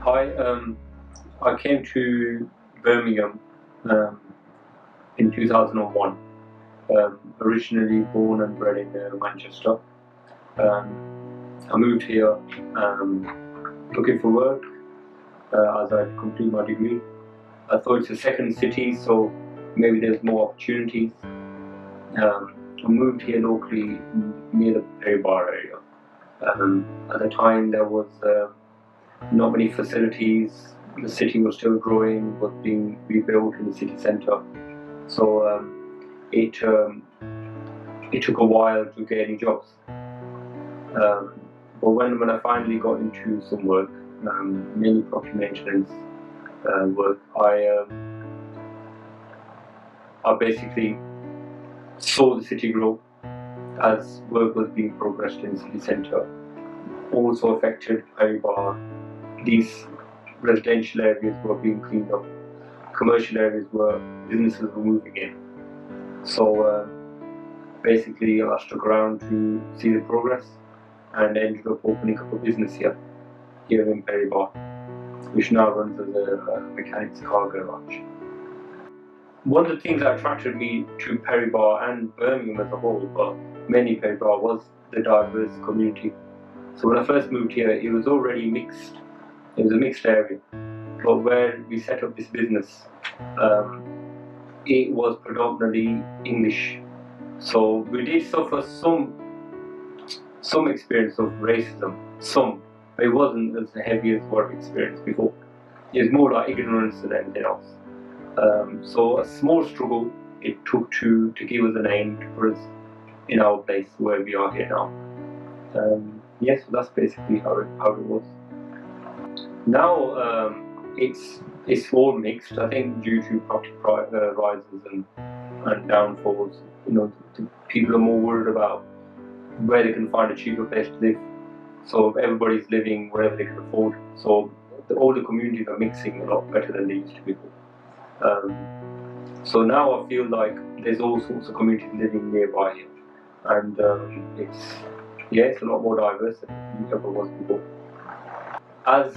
Hi, I came to Birmingham in 2001. Originally born and bred in Manchester. I moved here looking for work as I complete my degree. I thought it's a second city, so maybe there's more opportunities. I moved here locally near the Perry Bar area. At the time, there was not many facilities. The city was still growing, was being rebuilt in the city centre. So it took a while to get any jobs. But when I finally got into some work, mainly property maintenance work, I basically saw the city grow as work was being progressed in the city centre. Also affected Perry Bar. These residential areas were being cleaned up. Commercial areas where businesses were moving in. So basically I stuck around to see the progress and ended up opening up a business here in Perry Bar, which now runs as a mechanics car garage. One of the things that attracted me to Perry Bar and Birmingham as a whole, but mainly Perry Bar, was the diverse community. So when I first moved here, it was already mixed. It was a mixed area. But where we set up this business, it was predominantly English. So we did suffer some experience of racism, but it wasn't as heavy as what we experienced before. It was more like ignorance than anything else. So a small struggle it took to give us a name, to put us in our place where we are here now. Yes, so that's basically how it was. Now it's all mixed. I think due to property rises and downfalls, the people are more worried about where they can find a cheaper place to live. So everybody's living wherever they can afford. So all the communities are mixing a lot better than they used to before. So now I feel like there's all sorts of communities living nearby here, and it's a lot more diverse than it ever was before. As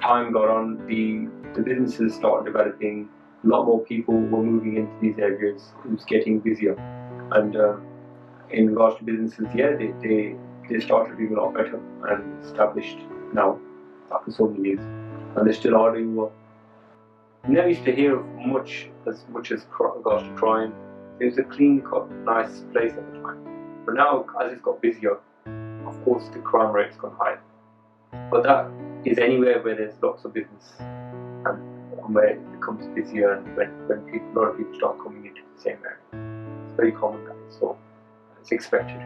time got on, the businesses started developing. A lot more people were moving into these areas. It was getting busier, and in regards to businesses, they started doing a lot better and established now after so many years, and they still are doing well. I never used to hear of much as regards to crime. It was a clean-cut, nice place at the time. But now, as it's got busier, of course the crime rate's gone high. But that is anywhere where there's lots of business, and where it becomes busier, and when a lot of people start coming into the same area. It's very common now, so it's expected.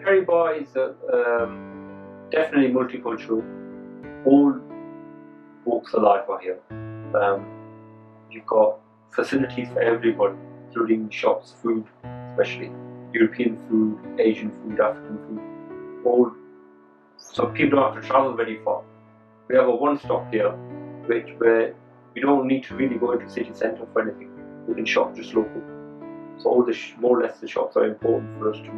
Perry Bar is definitely multicultural. All walks of life are here. You've got facilities for everybody, including shops, food, especially European food, Asian food, African food, so people don't have to travel very far. We have a one-stop here, where we don't need to really go into the city centre for anything. We can shop just local. So all more or less the shops are important for us to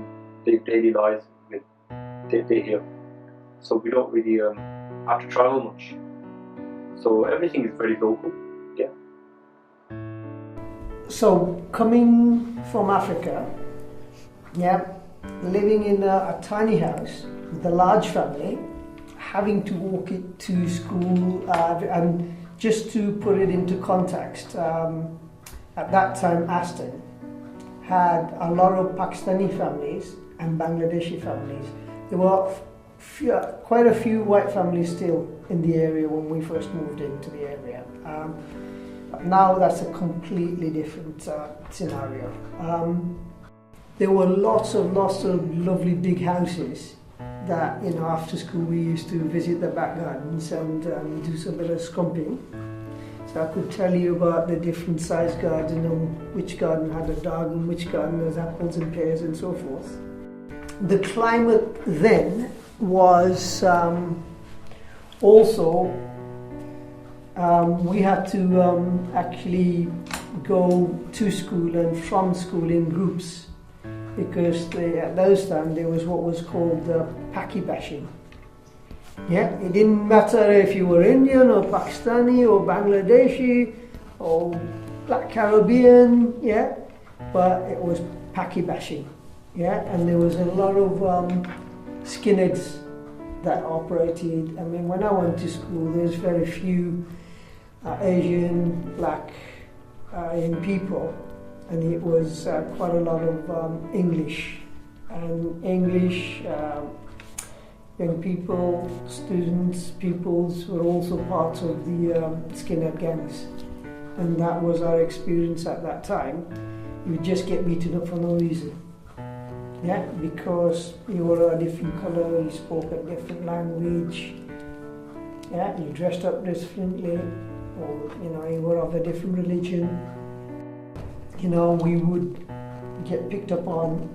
live daily lives with. They're here, so we don't really have to travel much. So everything is very local. Yeah. So coming from Africa, living in a tiny house with a large family, having to walk it to school, and just to put it into context, at that time Aston had a lot of Pakistani families and Bangladeshi families. There were quite a few white families still in the area when we first moved into the area. But now that's a completely different scenario. There were lots of lovely big houses that, after school we used to visit the back gardens and do some bit of scrumping. So I could tell you about the different size garden and which garden had a dog and which garden has apples and pears and so forth. The climate then was also we had to actually go to school and from school in groups, because at those times there was what was called pakhi bashing. Yeah, it didn't matter if you were Indian or Pakistani or Bangladeshi or Black Caribbean, yeah, but it was Paki bashing, yeah, and there was a lot of skinheads that operated. I mean, when I went to school, there's very few Asian, Black, young people, and it was quite a lot of English, and English. Young people, students, pupils were also part of the skinhead gangs, and that was our experience at that time. You would just get beaten up for no reason, yeah, because you were a different colour, you spoke a different language, yeah, you dressed up differently, or you were of a different religion. We would get picked up on,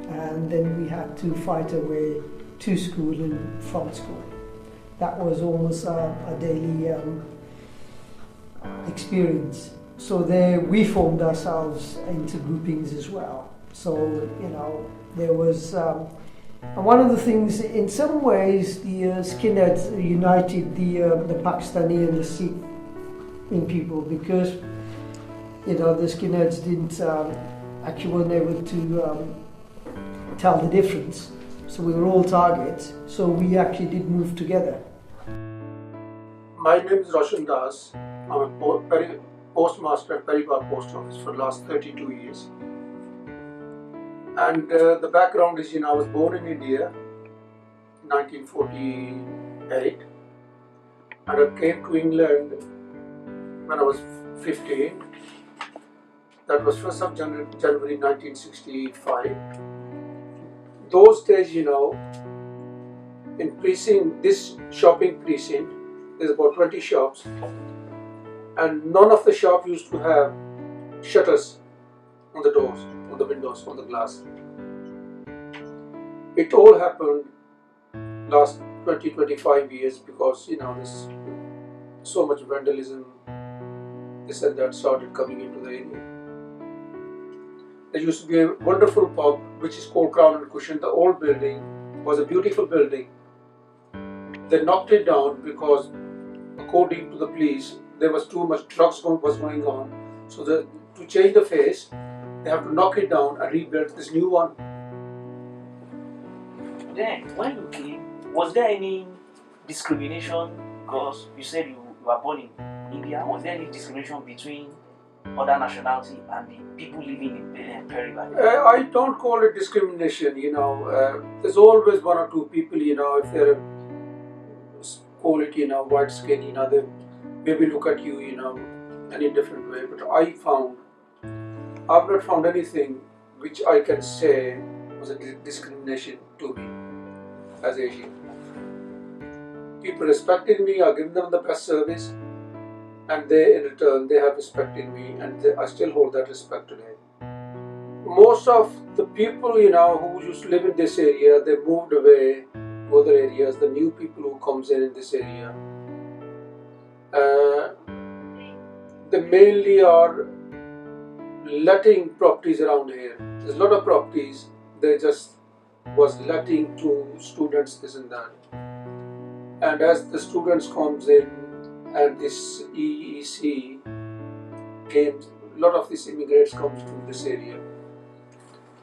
and then we had to fight our way to school and from school. That was almost a daily experience. So there we formed ourselves into groupings as well. So, there was, and one of the things, in some ways, the skinheads united the Pakistani and the Sikh in people, because, the skinheads didn't, actually weren't able to tell the difference. So we were all targets, so we actually did move together. My name is Roshan Das. I'm a postmaster at Peribagh Post Office for the last 32 years. And the background is, I was born in India in 1948, and I came to England when I was 15. That was 1st of January 1965. Those days, in this shopping precinct, there's about 20 shops, and none of the shops used to have shutters on the doors, on the windows, on the glass. It all happened last 20-25 years because, there's so much vandalism, this and that started coming into the area. There used to be a wonderful pub which is called Crown and Cushion. The old building was a beautiful building. They knocked it down because, according to the police, there was too much drugs was going on. So to change the face, they have to knock it down and rebuild this new one. Then, when you came, was there any discrimination? Because you said you were born in India. Was there any discrimination between other nationality and the people living in Peribagh? I don't call it discrimination, there's always one or two people, if they're call it, white skin, they maybe look at you, in a different way. But I've not found anything which I can say was a discrimination to me as Asian. People respected me, I given them the best service, and they, in return, they have respected me, and I still hold that respect today. Most of the people, who used to live in this area, they moved away to other areas. The new people who comes in this area, they mainly are letting properties around here. There's a lot of properties, they just was letting to students, this and that. And as the students comes in, and this EEC came, a lot of these immigrants comes to this area.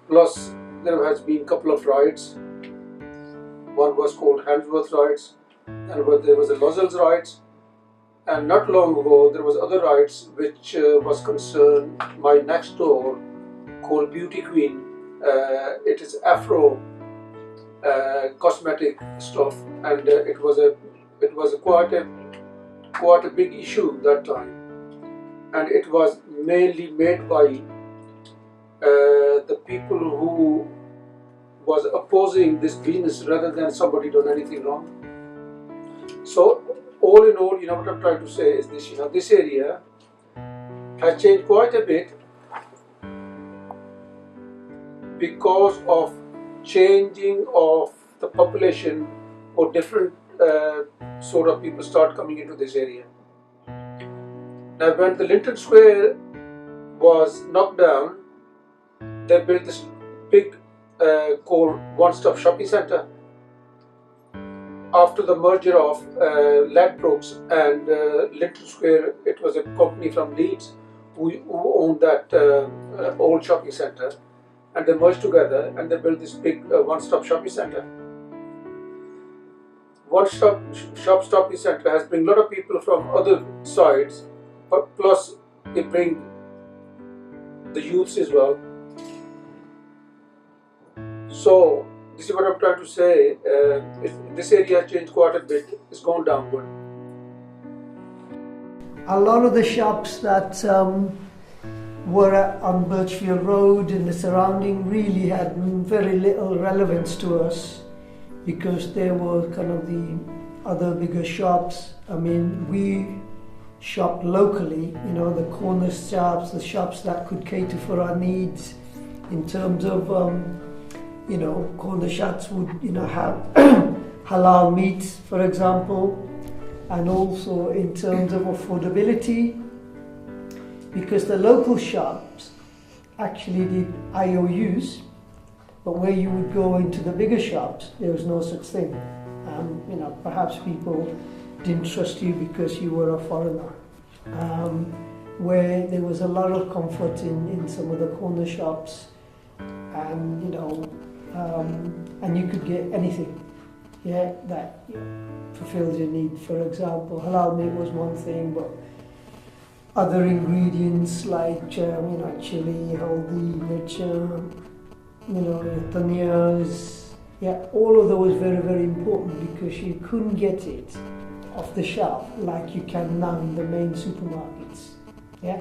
Plus, there has been a couple of riots. One was called Handsworth riots, and there was the Lozells riots. And not long ago, there was other riots which was concerned my next door called Beauty Queen. It is Afro cosmetic stuff, and it was quite a big issue that time, and it was mainly made by the people who was opposing this business rather than somebody done anything wrong. So all in all, what I'm trying to say is this, this area has changed quite a bit because of changing of the population, or different sort of people start coming into this area. Now when the Linton Square was knocked down, they built this big called one-stop shopping centre. after the merger of Ladbrokes and Little Square, it was a company from Leeds who owned that old shopping centre, and they merged together and they built this big one-stop shopping centre. One-stop shopping centre has bring a lot of people from other sides, but plus it bring the youths as well. So this is what I'm trying to say. This area has changed quite a bit. It's gone downward. A lot of the shops that were on Birchfield Road and the surrounding really had very little relevance to us, because they were kind of the other bigger shops. I mean, we shopped locally, you know, the corner shops, the shops that could cater for our needs in terms of, you know, corner shops would, you know, have halal meat, for example, and also in terms of affordability, because the local shops actually did IOUs, but where you would go into the bigger shops, there was no such thing. You know, perhaps people didn't trust you because you were a foreigner. Where there was a lot of comfort in some of the corner shops, and you know, and you could get anything, yeah, that fulfilled your need. For example, halal meat was one thing, but other ingredients like you know, chili, haldi, mircha, you know, dhaniyas, yeah, all of those very, very important, because you couldn't get it off the shelf like you can now in the main supermarkets. Yeah,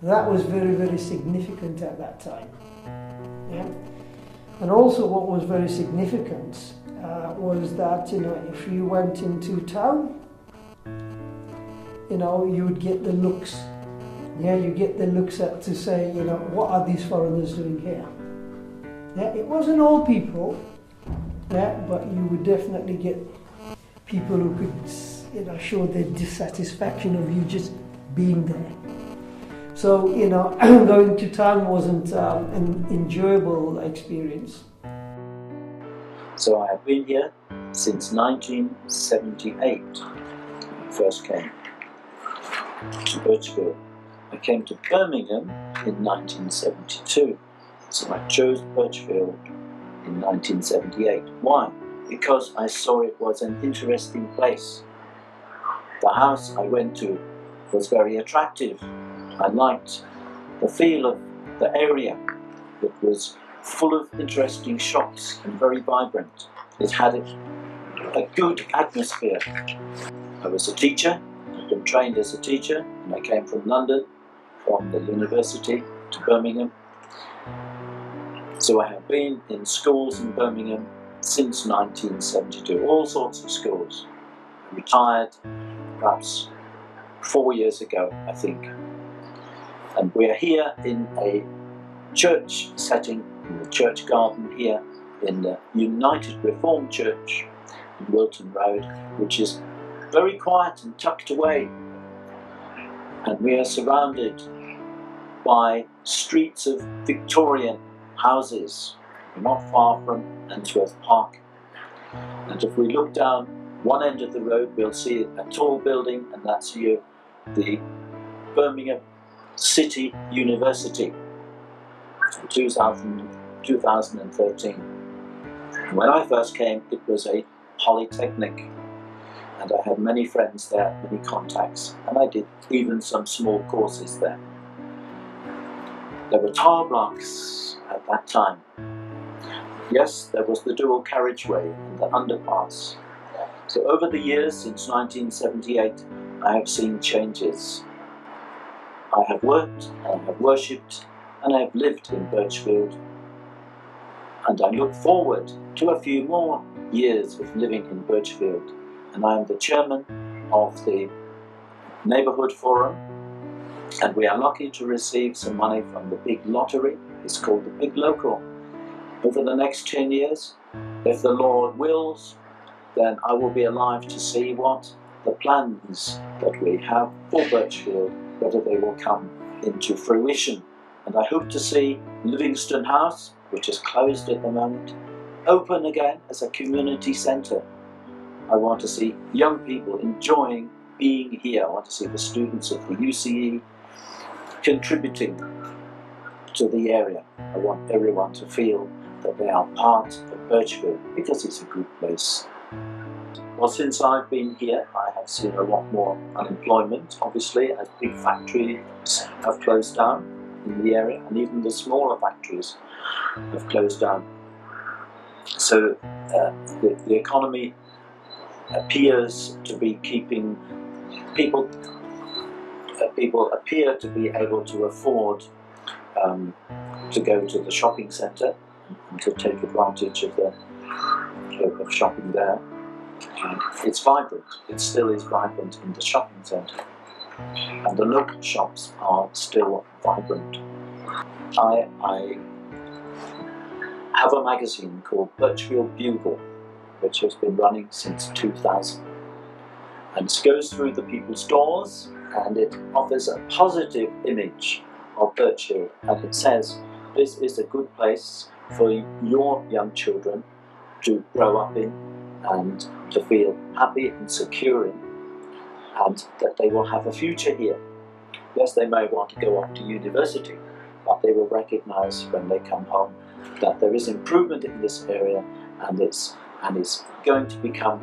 that was very, very significant at that time. Yeah, and also what was very significant was that, you know, if you went into town, you know, you would get the looks. Yeah, you get the looks at to say, you know, what are these foreigners doing here? Yeah, it wasn't all people, yeah, but you would definitely get people who could, you know, show their dissatisfaction of you just being there. So, you know, going to town wasn't an enjoyable experience. So I have been here since 1978. I first came to Birchfield. I came to Birmingham in 1972. So I chose Birchfield in 1978. Why? Because I saw it was an interesting place. The house I went to was very attractive. I liked the feel of the area. It was full of interesting shops and very vibrant. It had a good atmosphere. I was a teacher. I'd been trained as a teacher, and I came from London, from the university to Birmingham. So I have been in schools in Birmingham since 1972, all sorts of schools. I retired perhaps 4 years ago, I think. And we're here in a church setting, in the church garden here in the United Reformed Church in Wilton Road, which is very quiet and tucked away. And we are surrounded by streets of Victorian houses. We're not far from Answorth Park. And if we look down one end of the road, we'll see a tall building, and that's here, the Birmingham City University, 2013. When I first came, it was a polytechnic, and I had many friends there, many contacts, and I did even some small courses there. There were tar blocks at that time. Yes, there was the dual carriageway and the underpass. So over the years, since 1978, I have seen changes. I have worked, I have worshipped, and I have lived in Birchfield. And I look forward to a few more years of living in Birchfield. And I am the chairman of the Neighbourhood Forum, and we are lucky to receive some money from the big lottery. It's called the Big Local. Over the next 10 years, if the Lord wills, then I will be alive to see what the plans that we have for Birchfield, whether they will come into fruition. And I hope to see Livingston House, which is closed at the moment, open again as a community centre. I want to see young people enjoying being here. I want to see the students of the UCE contributing to the area. I want everyone to feel that they are part of Birchfield because it's a good place. Well, since I've been here, I have seen a lot more unemployment, obviously, as big factories have closed down in the area, and even the smaller factories have closed down. So the economy appears to be keeping people appear to be able to afford to go to the shopping centre and to take advantage of shopping there. It's vibrant. It still is vibrant in the shopping centre, and the local shops are still vibrant. I have a magazine called Birchfield Bugle, which has been running since 2000, and it goes through the people's doors and it offers a positive image of Birchfield, and it says this is a good place for your young children to grow up in and to feel happy and secure in, and that they will have a future here. Yes, they may want to go off to university, but they will recognise when they come home that there is improvement in this area, and it's going to become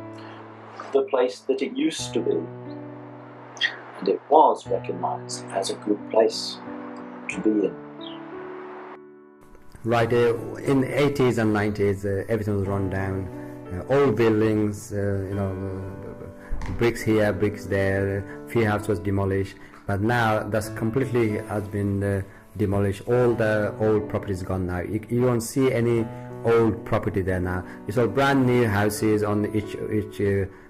the place that it used to be. And it was recognised as a good place to be in. Right, in the 80s and 90s, everything was run down. Old buildings, bricks here, bricks there, few houses was demolished. But now that's completely has been demolished. All the old properties gone now. You won't see any old property there now. It's all brand new houses on each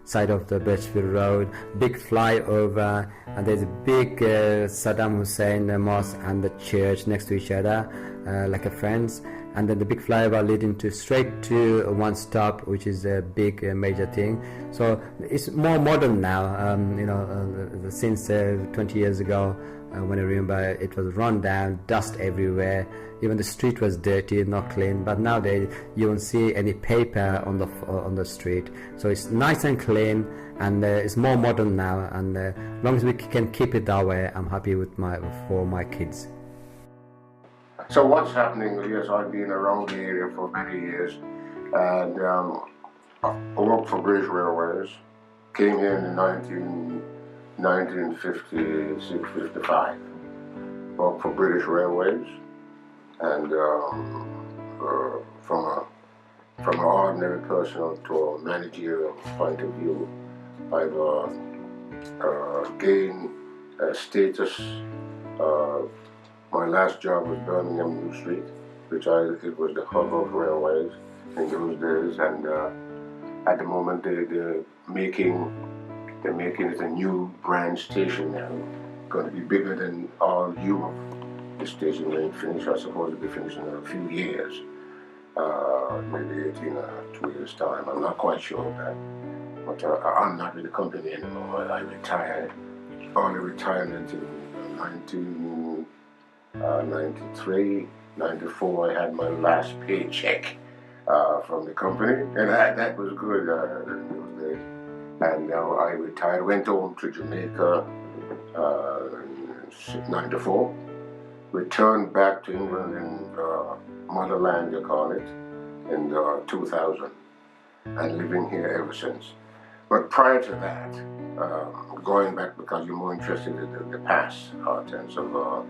side of the Birchfield Road. Big flyover, and there's a big Saddam Hussein mosque and the church next to each other, like a friends. And then the big flyover leading straight to one stop, which is a big major thing. So it's more modern now. Since 20 years ago, when I remember, it was run down, dust everywhere. Even the street was dirty, not clean. But nowadays you won't see any paper on the street. So it's nice and clean, and it's more modern now. And as long as we can keep it that way, I'm happy for my kids. So what's happening? Yes, I've been around the area for many years, and I worked for British Railways. Came here in 1956-55. Worked for British Railways, and from an ordinary person to a managerial point of view, I've gained status. My last job was Birmingham New Street, it was the hub of railways in those days, and at the moment they're making it a new brand station now, going to be bigger than all Europe. The station ain't finished. I suppose it'll be finished in a few years, maybe 18 or 2 years time. I'm not quite sure of that, but I'm not with the company anymore. I retired. Early retirement in 1993, 94, I had my last paycheck from the company, and that was good in those days. And now I retired, went home to Jamaica in 94, returned back to England in motherland, you call it, in 2000, and living here ever since. But prior to that, going back, because you're more interested in the past, in terms of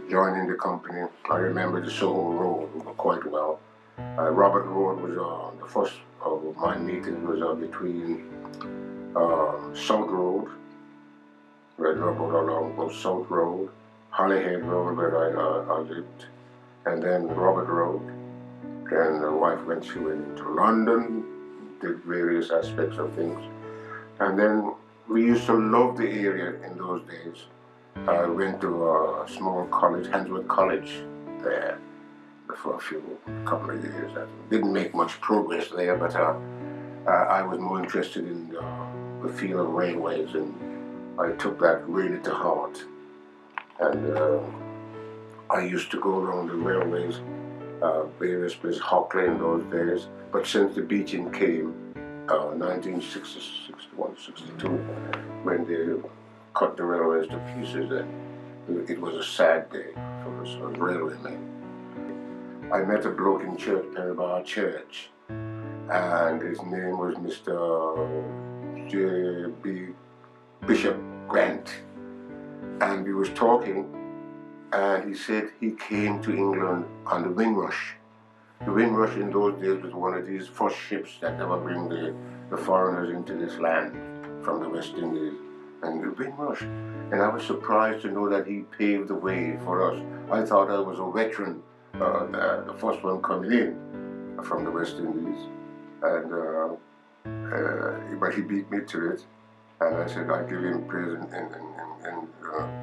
joining the company, I remember the Soho Road quite well. Robert Road was the first of my meetings was between South Road, where I rode along both South Road, Holyhead Road, where I lived, and then Robert Road. And the wife went to London, did various aspects of things, and then we used to love the area in those days. I went to a small college, Handsworth College, there for a couple of years. I didn't make much progress there, but I was more interested in the field of railways, and I took that really to heart. And I used to go around the railways, various places, Hockley in those days. But since the beaching came, 1961, 62, when they cut the railways to pieces, and it was a sad day for us railway men. I met a bloke in church, Perrybar Church, and his name was Mr. J.B. Bishop Grant, and we was talking, and he said he came to England on the Windrush. The Windrush in those days was one of these first ships that ever bring the foreigners into this land from the West Indies, and the Windrush. And I was surprised to know that he paved the way for us. I thought I was a veteran, the first one coming in from the West Indies, and but he beat me to it, and I said I give him praise and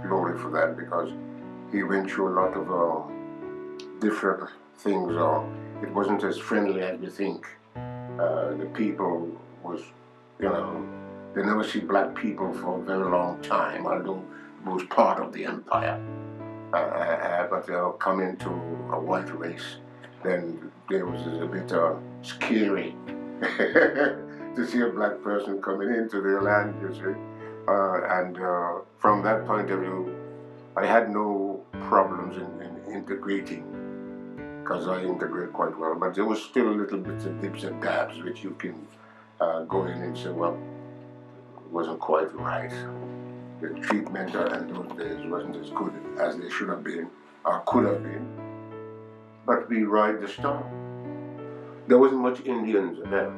glory for that, because he went through a lot of different things. It wasn't as friendly as you think. The people was, you know, they never see black people for a very long time, although it was part of the empire. But they'll come into a white race, then there was a bit scary to see a black person coming into their land, you see. And from that point of view, I had no problems in integrating, because I integrate quite well. But there was still a little bit of dips and dabs which you can go in and say, well, it wasn't quite right. The treatment in those days wasn't as good as they should have been or could have been. But we ride the storm. There wasn't much Indians about.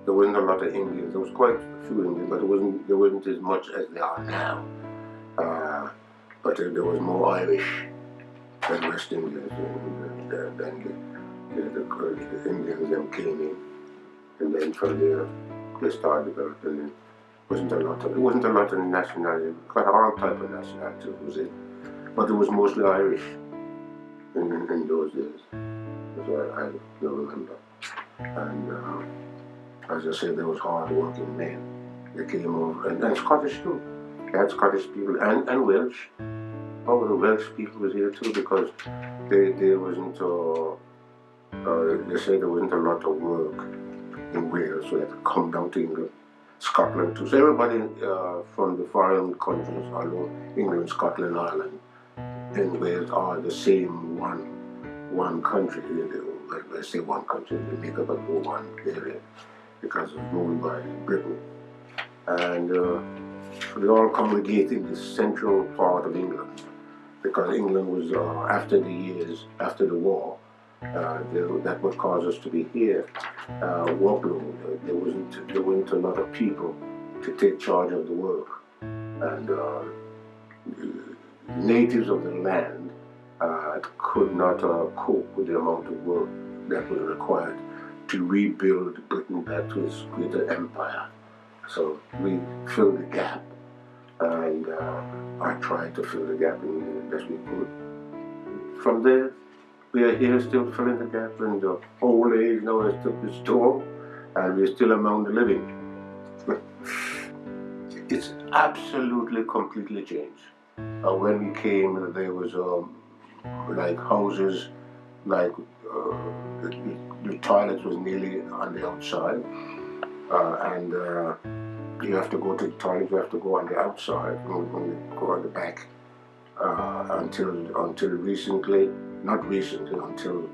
There wasn't a lot of Indians. There was quite a few Indians, but there wasn't as much as there are now. But there was more Irish than West Indians, and the Indians then came in, and then from there they started developing. It wasn't a lot of nationality, quite all type of nationality was it, but it was mostly Irish in those days, as I remember. And as I said, there was hard-working men. They came over, and Scottish too. They had Scottish people and Welsh. Oh, the Welsh people was here too, because there wasn't. They said there wasn't a lot of work in Wales, so they had to come down to England, Scotland too. So everybody from the foreign countries, although England, Scotland, Ireland, and Wales are the same one country. When I say one country, they make up a one area because it's ruled by Britain, and they all congregate in the central part of England, because England was after the war. That would cause us to be here. Workload. There weren't a lot of people to take charge of the work, and the natives of the land could not cope with the amount of work that was required to rebuild Britain back to its greater empire. So we filled the gap, and I tried to fill the gap in the best we could. From there, we are here still filling the gap, and the old age now has took its toll, and we're still among the living. It's absolutely, completely changed. When we came, there was like houses, like the toilet was nearly on the outside, and you have to go to the toilet, you have to go on the outside, you go on the back, until recently, not recently, until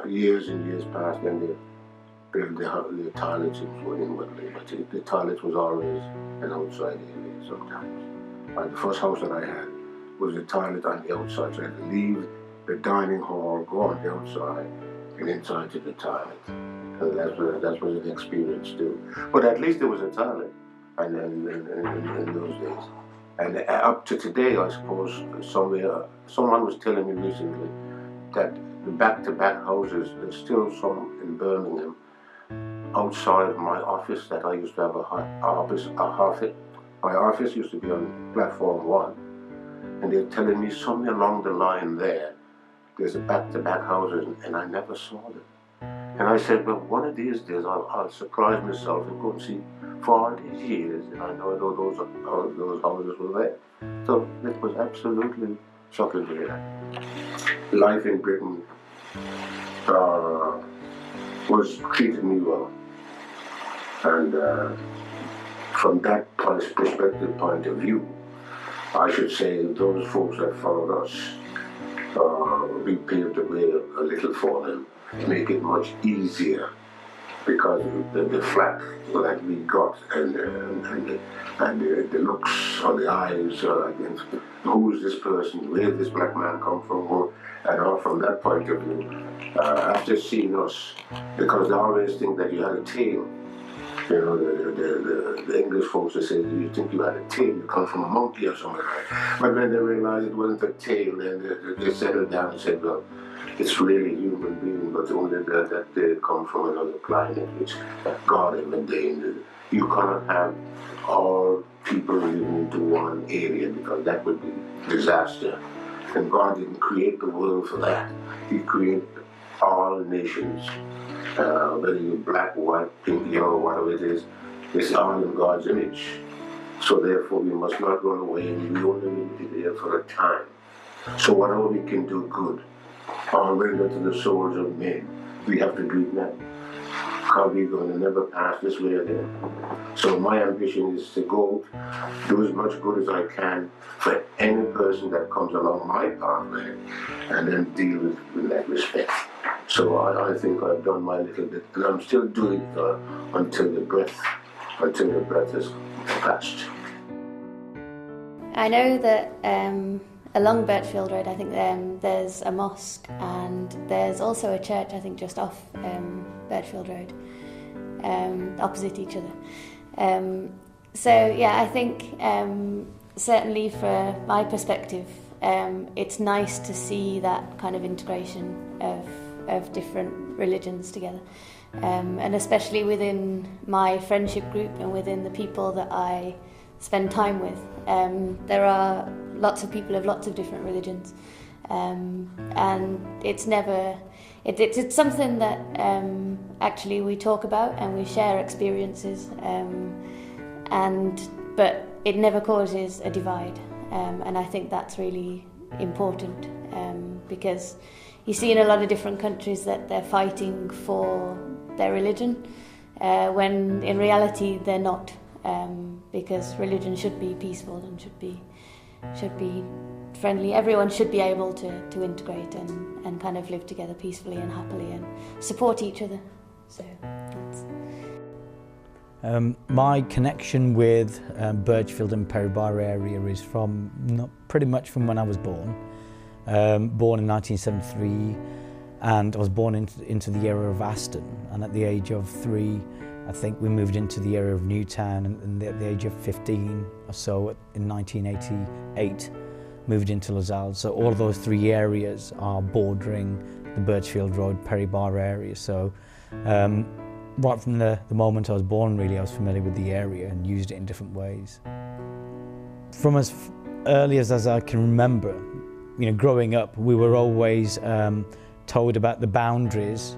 years and years past, then they built the toilets inwardly, but the toilet was always an outside area sometimes. And the first house that I had was a toilet on the outside, so I had to leave the dining hall, go on the outside, and inside to the toilet. And that was an experience too. But at least there was a toilet, and in those days. And up to today, I suppose, someone was telling me recently that the back-to-back houses, there's still some in Birmingham, outside my office, that I used to have my office used to be on platform 1, and they're telling me somewhere along the line there's a back-to-back houses, and I never saw them. And I said, well, one of these days I'll surprise myself and go and see for all these years, and I know those houses were there. So it was absolutely shocking to hear. Life in Britain was treated me well. And from that perspective point of view, I should say those folks that followed us, we paved the way a little for them, make it much easier, because the flack that we got and the looks on the eyes against who is this person, where did this black man come from, and all from that point of view, after seeing us, because they always think that you had a tail. You know, the English folks, they say, you think you had a tail, you come from a monkey or something like that. But then they realized it wasn't a tail, and they settled down and said, well, it's really a human being, but only that they come from another planet, which God has ordained. You cannot have all people living into one area, because that would be disaster. And God didn't create the world for that. He created all nations. Whether you're black, white, pink, yellow, whatever it is, it's all in God's image. So therefore we must not run away, and we only need to be there for a time. So whatever we can do good, or render to the souls of men, we have to do that. Because we're going to never pass this way again. So my ambition is to go, do as much good as I can for any person that comes along my pathway, and then deal with that respect. So I think I've done my little bit, and I'm still doing it until the breath is passed. I know that along Birchfield Road, I think there's a mosque, and there's also a church, I think, just off Birchfield Road, opposite each other. So yeah, I think certainly from my perspective, it's nice to see that kind of integration of different religions together, and especially within my friendship group and within the people that I spend time with. There are lots of people of lots of different religions, and it's something that actually we talk about and we share experiences, but it never causes a divide, and I think that's really important, because you see in a lot of different countries that they're fighting for their religion, when in reality they're not, because religion should be peaceful and should be friendly. Everyone should be able to integrate and kind of live together peacefully and happily and support each other. So that's... My connection with Birchfield and Peribara area is pretty much from when I was born. Born in 1973, and I was born into the area of Aston, and at the age of 3 I think we moved into the area of Newtown, and at the age of 15 or so in 1988 moved into Lazal. So all of those 3 areas are bordering the Birchfield Road, Peribara area. So right from the moment I was born, really, I was familiar with the area and used it in different ways. From as early as I can remember, you know, growing up, we were always told about the boundaries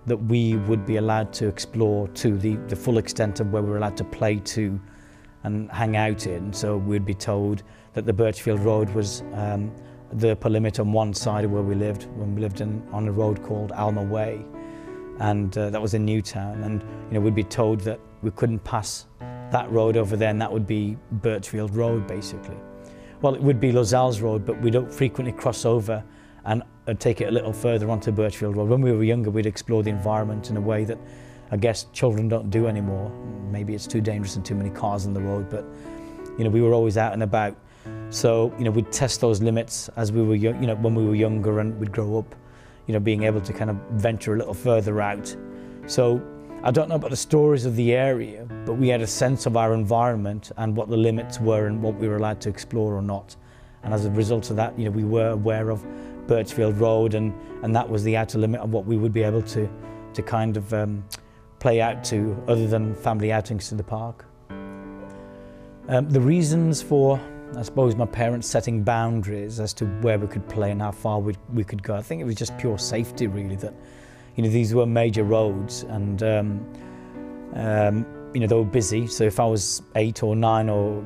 that we would be allowed to explore to the full extent of where we were allowed to play to and hang out in. So we'd be told that the Birchfield Road was the upper limit on one side of where we lived, when we lived on a road called Alma Way, and that was in Newtown. And you know, we'd be told that we couldn't pass that road over there, and that would be Birchfield Road, basically. Well, it would be Lazal's Road, but we don't frequently cross over and take it a little further onto Birchfield Road. When we were younger, we'd explore the environment in a way that I guess children don't do anymore. Maybe it's too dangerous and too many cars on the road, but you know, we were always out and about. So you know, we'd test those limits as we were young, you know, when we were younger, and we'd grow up, you know, being able to kind of venture a little further out. So I don't know about the stories of the area, but we had a sense of our environment and what the limits were and what we were allowed to explore or not. And as a result of that, you know, we were aware of Birchfield Road, and that was the outer limit of what we would be able to kind of play out to, other than family outings to the park. The reasons for, I suppose, my parents setting boundaries as to where we could play and how far we could go, I think it was just pure safety, really, that you know, these were major roads, and you know, they were busy. So if I was 8 or 9 or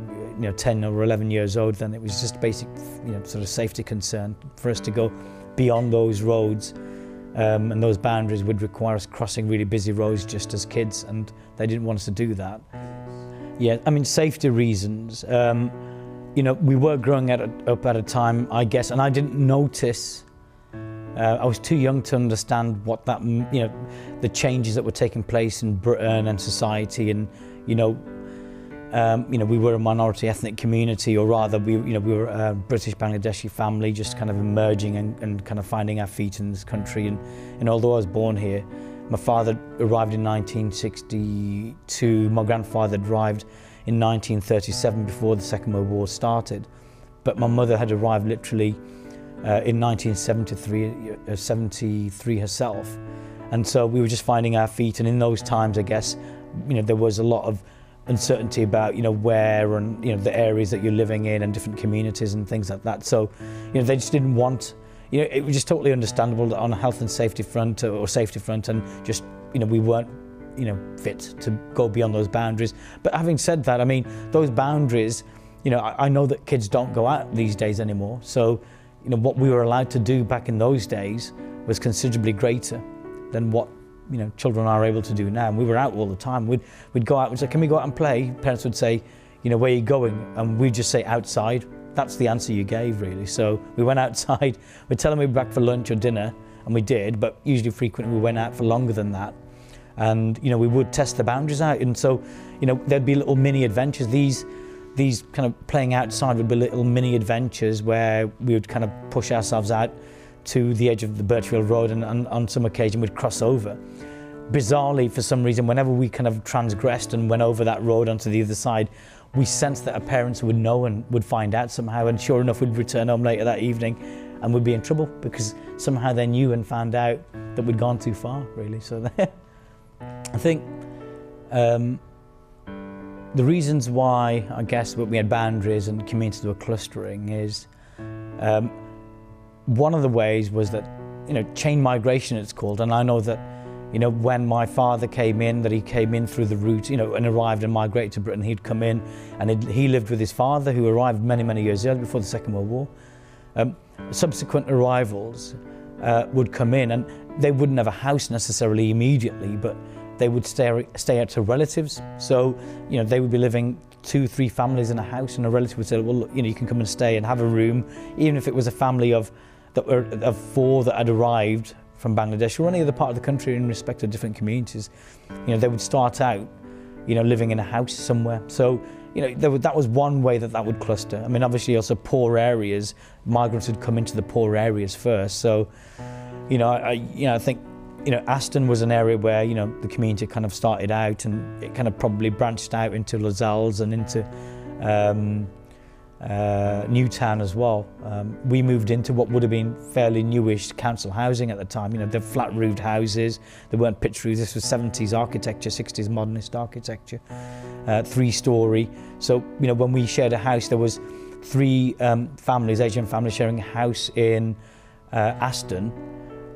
10 or 11 years old, then it was just basic, you know, sort of safety concern for us to go beyond those roads and those boundaries would require us crossing really busy roads just as kids, and they didn't want us to do that. Yeah, I mean, safety reasons. You know, we were growing up at a time, I guess, and I didn't notice. I was too young to understand what that, you know, the changes that were taking place in Britain and society, and you know, we were a minority ethnic community, or rather, we were a British Bangladeshi family, just kind of emerging and kind of finding our feet in this country. And although I was born here, my father arrived in 1962. My grandfather arrived in 1937, before the Second World War started. But my mother had arrived literally in 1973 herself. And so we were just finding our feet. And in those times, I guess, you know, there was a lot of uncertainty about, you know, where and, you know, the areas that you're living in and different communities and things like that. So, you know, they just didn't want, you know, it was just totally understandable that on a health and safety front or safety front, and just, you know, we weren't, you know, fit to go beyond those boundaries. But having said that, I mean, those boundaries, you know, I know that kids don't go out these days anymore. So, you know, what we were allowed to do back in those days was considerably greater than what, you know, children are able to do now. And we were out all the time. We'd go out and say, can we go out and play? Parents would say, you know, where are you going? And we'd just say, outside. That's the answer you gave, really. So we went outside. We'd tell them we'd be back for lunch or dinner, and we did, but usually frequently we went out for longer than that. And, you know, we would test the boundaries out. And so, you know, there'd be little mini adventures. These kind of playing outside would be little mini adventures where we would kind of push ourselves out to the edge of the Birchfield Road, and on some occasion we'd cross over. Bizarrely, for some reason, whenever we kind of transgressed and went over that road onto the other side, we sensed that our parents would know and would find out somehow, and sure enough we'd return home later that evening and we'd be in trouble because somehow they knew and found out that we'd gone too far, really. So I think the reasons why, I guess, we had boundaries and communities were clustering is one of the ways was that, you know, chain migration it's called. And I know that, you know, when my father came in, that he came in through the route, you know, and arrived and migrated to Britain, he'd come in and he lived with his father, who arrived many, many years earlier, before the Second World War. Subsequent arrivals would come in, and they wouldn't have a house necessarily immediately, but they would stay out to relatives. So, you know, they would be living 2-3 families in a house, and a relative would say, well, look, you know, you can come and stay and have a room, even if it was a family of 4 that had arrived from Bangladesh or any other part of the country in respect of different communities. You know, they would start out, you know, living in a house somewhere. So, you know, that was one way that would cluster. I mean, obviously also poor areas, migrants would come into the poor areas first. So, you know, I think, you know, Aston was an area where, you know, the community kind of started out, and it kind of probably branched out into Lascelles and into Newtown as well. We moved into what would have been fairly newish council housing at the time. You know, they're flat roofed houses, they weren't pitched roofs. This was 70s architecture, 60s modernist architecture, 3-storey. So, you know, when we shared a house, there was 3 families, Asian families, sharing a house in Aston,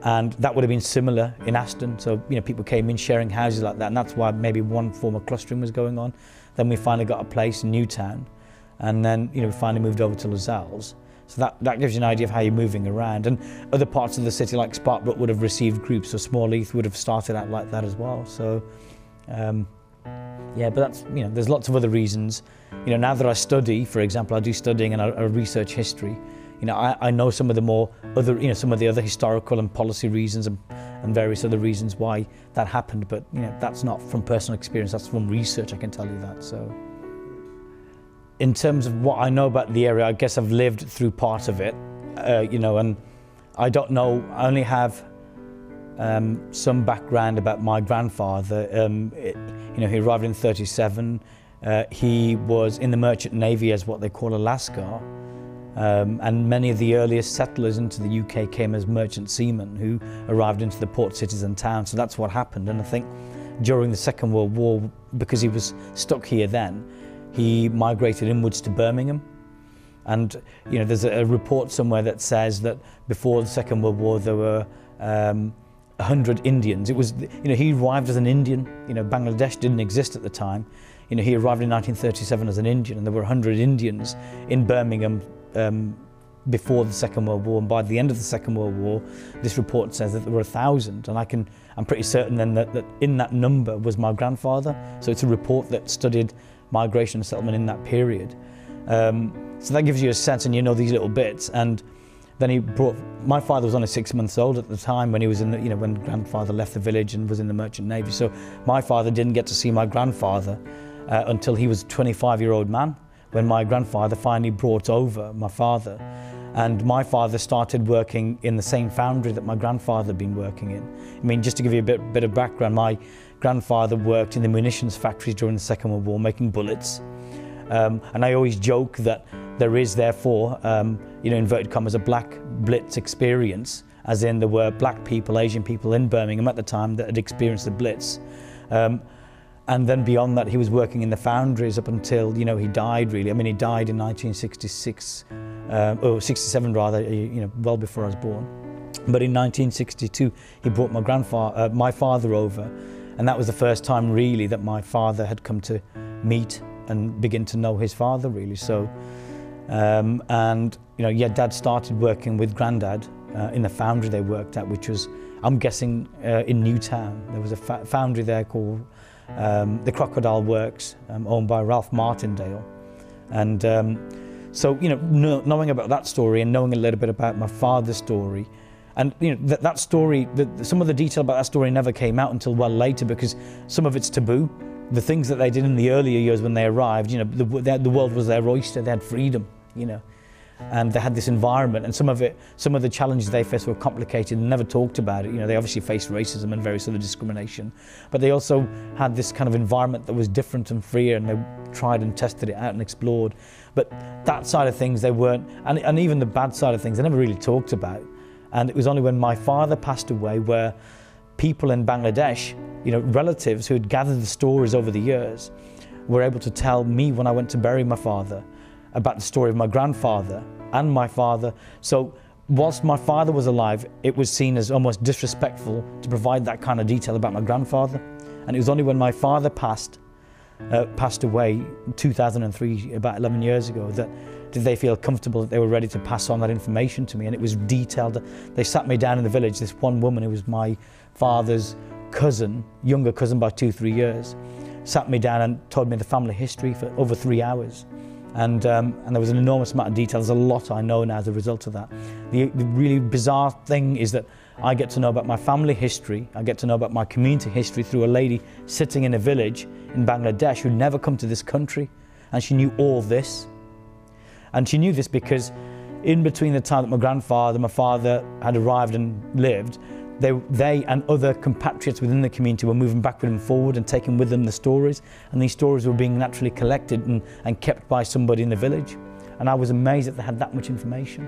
and that would have been similar in Aston. So, you know, people came in sharing houses like that, and that's why maybe one form of clustering was going on. Then we finally got a place in Newtown, and then, you know, we finally moved over to Lascelles. So that gives you an idea of how you're moving around. And other parts of the city, like Sparkbrook, would have received groups, so Smallheath would have started out like that as well. So, yeah, but that's, you know, there's lots of other reasons. You know, now that I study, for example, I do studying and I research history. You know, I know some of the some of the other historical and policy reasons and various other reasons why that happened. But, you know, that's not from personal experience, that's from research, I can tell you that. So, in terms of what I know about the area, I guess I've lived through part of it, you know, and I don't know, I only have some background about my grandfather. You know, he arrived in 1937. He was in the Merchant Navy as what they call a lascar. And many of the earliest settlers into the UK came as merchant seamen who arrived into the port cities and towns. So that's what happened. And I think during the Second World War, because he was stuck here then, he migrated inwards to Birmingham. And, you know, there's a report somewhere that says that before the Second World War there were 100 Indians. It was, you know, he arrived as an Indian. You know, Bangladesh didn't exist at the time. You know, he arrived in 1937 as an Indian, and there were 100 Indians in Birmingham before the Second World War, and by the end of the Second World War, this report says that there were 1,000, and I'm pretty certain then that in that number was my grandfather. So it's a report that studied migration and settlement in that period. So that gives you a sense, and you know these little bits. And then my father was only 6 months old at the time when he was in when grandfather left the village and was in the Merchant Navy. So my father didn't get to see my grandfather until he was a 25-year-old man, when my grandfather finally brought over my father. And my father started working in the same foundry that my grandfather had been working in. I mean, just to give you a bit of background, my grandfather worked in the munitions factories during the Second World War making bullets. And I always joke that there is therefore, inverted commas, a black Blitz experience, as in there were black people, Asian people in Birmingham at the time that had experienced the Blitz. And then beyond that, he was working in the foundries up until, he died really. I mean, he died in 1966, or 67 rather, well before I was born. But in 1962, he brought my father over. And that was the first time really that my father had come to meet and begin to know his father really. So, Dad started working with Grandad in the foundry they worked at, which was, I'm guessing, in Newtown. There was a foundry there called the Crocodile Works, owned by Ralph Martindale. And so, knowing about that story and knowing a little bit about my father's story, and that story, some of the detail about that story never came out until well later, because some of it's taboo. The things that they did in the earlier years when they arrived, the world was their oyster. They had freedom, and they had this environment, and some of the challenges they faced were complicated and never talked about it. They obviously faced racism and various other discrimination, but they also had this kind of environment that was different and freer, and they tried and tested it out and explored. But that side of things they weren't, and even the bad side of things they never really talked about. And it was only when my father passed away where people in Bangladesh, relatives who had gathered the stories over the years, were able to tell me when I went to bury my father about the story of my grandfather and my father. So whilst my father was alive, it was seen as almost disrespectful to provide that kind of detail about my grandfather. And it was only when my father passed away in 2003, about 11 years ago, that did they feel comfortable that they were ready to pass on that information to me. And it was detailed. They sat me down in the village, this one woman who was my father's cousin, younger cousin by 2-3 years, sat me down and told me the family history for over 3 hours. And there was an enormous amount of detail. There's a lot I know now as a result of that. The really bizarre thing is that I get to know about my family history, I get to know about my community history through a lady sitting in a village in Bangladesh who'd never come to this country, and she knew all this. And she knew this because in between the time that my father had arrived and lived, they and other compatriots within the community were moving backward and forward and taking with them the stories, and these stories were being naturally collected and kept by somebody in the village. And I was amazed that they had that much information.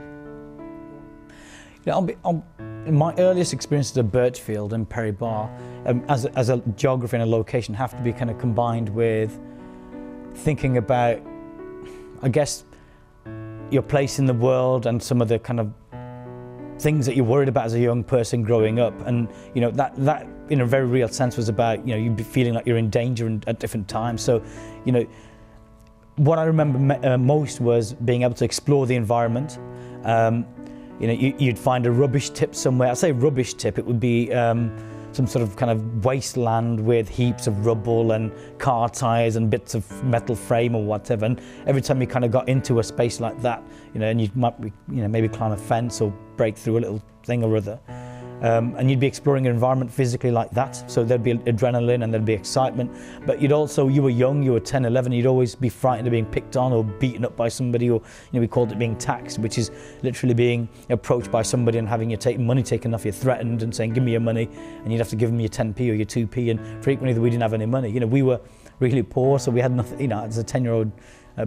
My earliest experiences of Birchfield and Perry Barr, as a geography and a location, have to be kind of combined with thinking about, I guess, your place in the world and some of the kind of things that you're worried about as a young person growing up. And that in a very real sense was about you'd be feeling like you're in danger at different times. So what I remember most was being able to explore the environment. You'd find a rubbish tip somewhere. I say rubbish tip, it would be some sort of kind of wasteland with heaps of rubble and car tyres and bits of metal frame or whatever. And every time you kind of got into a space like that, and you might be, maybe climb a fence or break through a little thing or other, and you'd be exploring an environment physically like that. So there'd be adrenaline and there'd be excitement, but you were young, you were 10, 11, you'd always be frightened of being picked on or beaten up by somebody, or we called it being taxed, which is literally being approached by somebody and having your money taken off you, threatened and saying, give me your money, and you'd have to give them your 10p or your 2p, and frequently we didn't have any money. We were really poor, so we had nothing, as a 10-year-old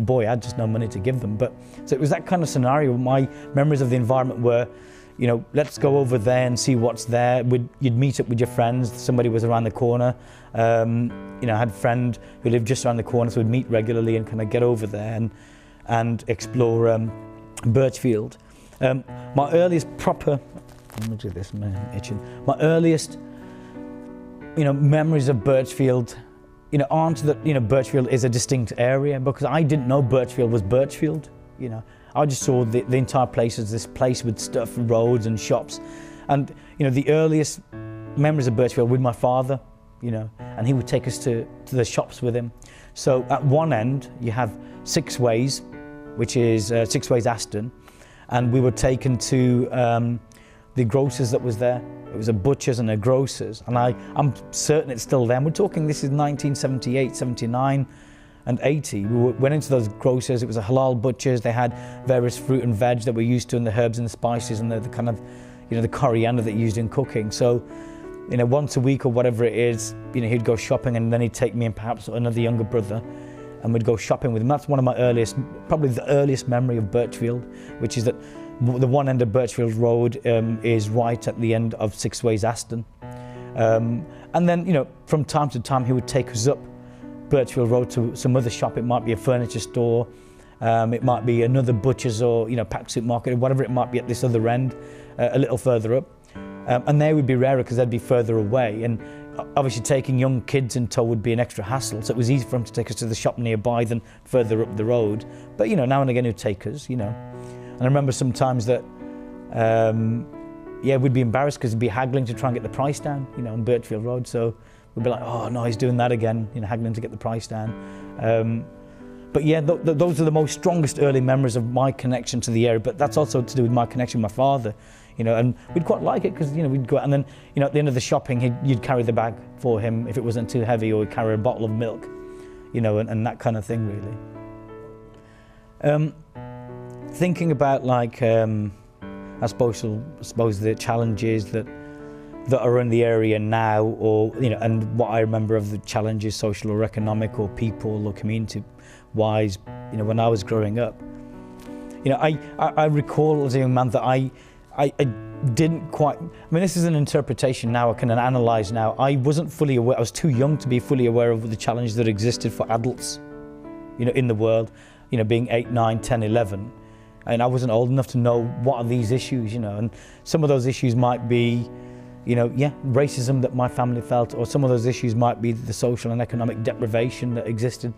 boy, I had just no money to give them. But so it was that kind of scenario. My memories of the environment were, let's go over there and see what's there. You'd meet up with your friends. Somebody was around the corner. I had a friend who lived just around the corner, so we'd meet regularly and kind of get over there and explore Birchfield. My earliest proper, let me do this, I'm itching. My earliest, memories of Birchfield, aren't that, Birchfield is a distinct area, because I didn't know Birchfield was Birchfield. I just saw the entire place as this place with stuff, roads and shops. And, the earliest memories of Birchfield with my father, and he would take us to the shops with him. So at one end, you have Six Ways, which is Six Ways Aston, and we were taken to the grocers that was there. It was a butcher's and a grocer's, and I'm certain it's still there. And we're talking, this is 1978, 79 and 80. We went into those grocers. It was a halal butcher's. They had various fruit and veg that we're used to, and the herbs and the spices and the kind of, the coriander that you used in cooking. So, once a week or whatever it is, he'd go shopping, and then he'd take me and perhaps another younger brother, and we'd go shopping with him. That's one of my earliest, probably the earliest memory of Birchfield, which is that the one end of Birchfield Road is right at the end of Six Ways Aston. And then, from time to time, he would take us up Birchfield Road to some other shop. It might be a furniture store, it might be another butcher's or, packed supermarket, or whatever it might be at this other end, a little further up. And they would be rarer because they'd be further away. And obviously taking young kids in tow would be an extra hassle. So it was easy for him to take us to the shop nearby than further up the road. But, now and again he'd take us, And I remember sometimes that, we'd be embarrassed because he'd be haggling to try and get the price down, on Birchfield Road. So we'd be like, oh no, he's doing that again, haggling to get the price down. But yeah, those are the most strongest early memories of my connection to the area. But that's also to do with my connection with my father, and we'd quite like it because, we'd go out and then, at the end of the shopping, you'd carry the bag for him if it wasn't too heavy, or he'd carry a bottle of milk, and that kind of thing, really. Thinking about I suppose the challenges that are in the area now, or and what I remember of the challenges, social or economic or people or community wise, when I was growing up. I recall as a young man that I didn't quite, this is an interpretation now, I can analyse now. I wasn't fully aware, I was too young to be fully aware of the challenges that existed for adults, in the world, being 8, 9, 10, 11. And I wasn't old enough to know what are these issues, and some of those issues might be, racism that my family felt, or some of those issues might be the social and economic deprivation that existed.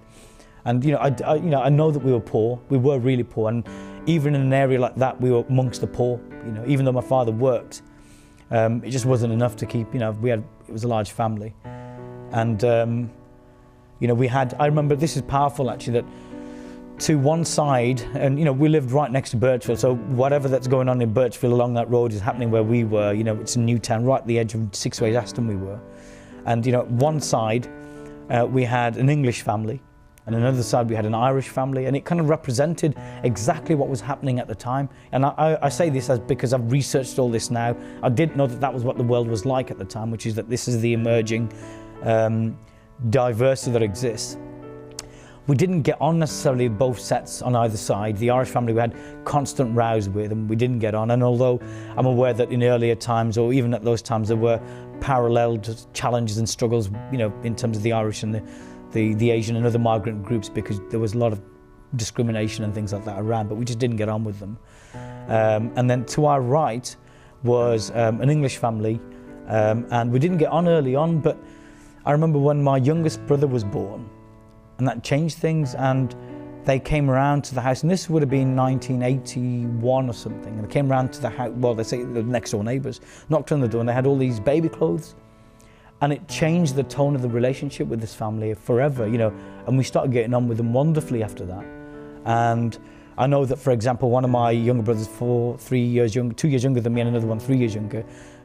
And I know that we were poor, we were really poor, and even in an area like that, we were amongst the poor. Even though my father worked, it just wasn't enough to keep. It was a large family, and I remember, this is powerful actually, that to one side, and we lived right next to Birchfield, so whatever that's going on in Birchfield along that road is happening where we were. It's in Newtown, right at the edge of Six Ways Aston we were. And one side we had an English family, and on another side we had an Irish family, and it kind of represented exactly what was happening at the time. And I say this because I've researched all this now. I didn't know that was what the world was like at the time, which is that this is the emerging diversity that exists. We didn't get on necessarily both sets on either side. The Irish family we had constant rows with, and we didn't get on. And although I'm aware that in earlier times, or even at those times, there were paralleled challenges and struggles, in terms of the Irish and the Asian and other migrant groups, because there was a lot of discrimination and things like that around, but we just didn't get on with them. And then to our right was an English family, and we didn't get on early on, but I remember when my youngest brother was born, and that changed things, and they came around to the house, and this would have been 1981 or something, and they came around to the house, well, they say the next door neighbours, knocked on the door, and they had all these baby clothes, and it changed the tone of the relationship with this family forever, and we started getting on with them wonderfully after that. And I know that, for example, one of my younger brothers, 2 years younger than me, and another one 3 years younger,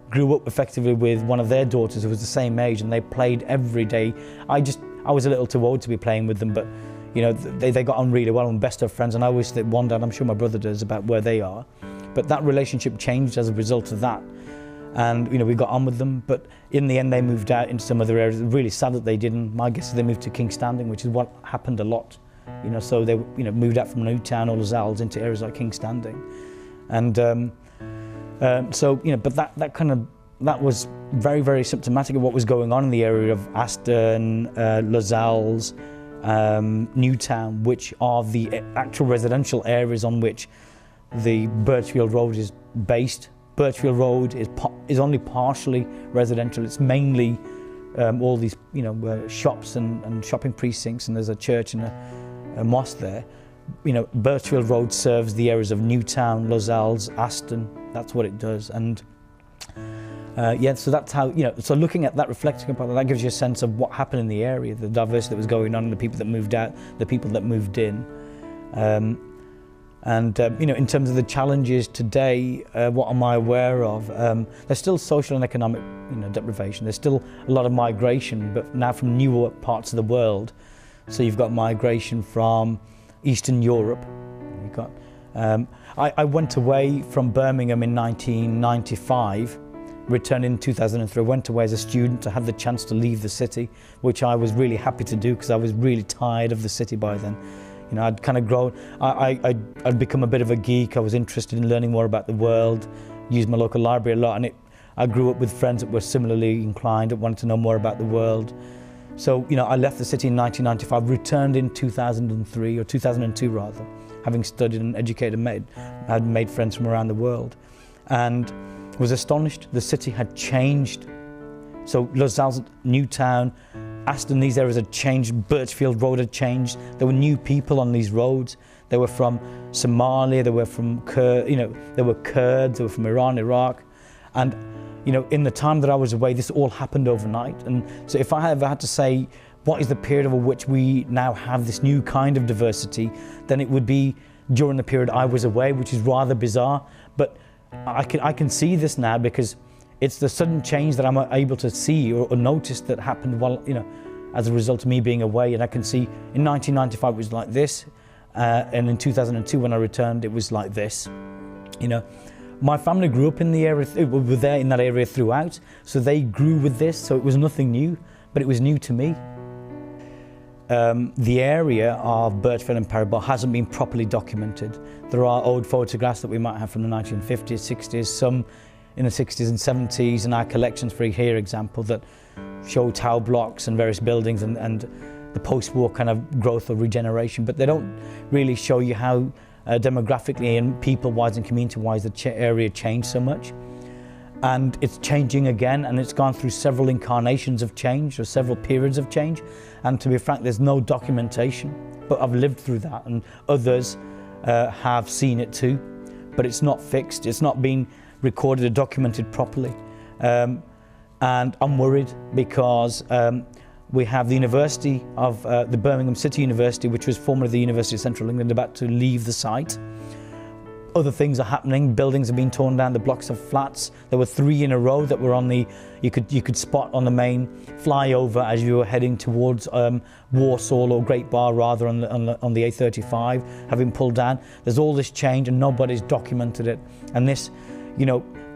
grew up effectively with one of their daughters who was the same age, and they played every day. I was a little too old to be playing with them, but they got on really well and best of friends, and I always wondered, I'm sure my brother does, about where they are. But that relationship changed as a result of that, and we got on with them. But in the end, they moved out into some other areas. Really sad that they didn't. My guess is they moved to King's Standing, which is what happened a lot. So they moved out from Newtown or Lozelles into areas like King's Standing, and but that was very, very symptomatic of what was going on in the area of Aston, Lozelles, Newtown, which are the actual residential areas on which the Birchfield Road is based. Birchfield Road is only partially residential. It's mainly all these shops and shopping precincts, and there's a church and a mosque there. Birchfield Road serves the areas of Newtown, Lozells, Aston. That's what it does. And so that's how, so looking at that, reflecting upon that gives you a sense of what happened in the area, the diversity that was going on, the people that moved out, the people that moved in. In terms of the challenges today, what am I aware of? There's still social and economic deprivation. There's still a lot of migration, but now from newer parts of the world. So you've got migration from Eastern Europe. You've got, I went away from Birmingham in 1995, returned in 2003. I went away as a student to have the chance to leave the city, which I was really happy to do because I was really tired of the city by then. I'd kind of grown, I'd become a bit of a geek. I was interested in learning more about the world, used my local library a lot, and I grew up with friends that were similarly inclined, that wanted to know more about the world. So, I left the city in 1995, returned in 2003, or 2002 rather, having studied and educated and had made friends from around the world, and was astonished. The city had changed. So Lozells, Newtown, Aston, these areas had changed. Birchfield Road had changed. There were new people on these roads. They were from Somalia, they were from they were Kurds, they were from Iran, Iraq. And in the time that I was away, this all happened overnight. And so if I ever had to say, what is the period over which we now have this new kind of diversity, then it would be during the period I was away, which is rather bizarre. But I can see this now because it's the sudden change that I'm able to see or notice that happened while, as a result of me being away. And I can see in 1995 it was like this, and in 2002 when I returned it was like this. My family grew up in the area, were there in that area throughout, so they grew with this, so it was nothing new, but it was new to me. The area of Birchfield and Perry Barr hasn't been properly documented. There are old photographs that we might have from the 1950s, 60s, some in the 60s and 70s, and our collections, for here example, that show tower blocks and various buildings and the post-war kind of growth or regeneration, but they don't really show you how demographically and people-wise and community-wise the area changed so much. And it's changing again, and it's gone through several incarnations of change or several periods of change. And to be frank, there's no documentation, but I've lived through that, and others have seen it too. But it's not fixed, it's not been recorded or documented properly. And I'm worried because we have the University of the Birmingham City University, which was formerly the University of Central England, about to leave the site. Other things are happening. Buildings are being torn down. The blocks of flats. There were 3 in a row that were on the you could spot on the main flyover as you were heading towards Warsaw, or Great Bar rather, on the A35, having pulled down. There's all this change and nobody's documented it. And this,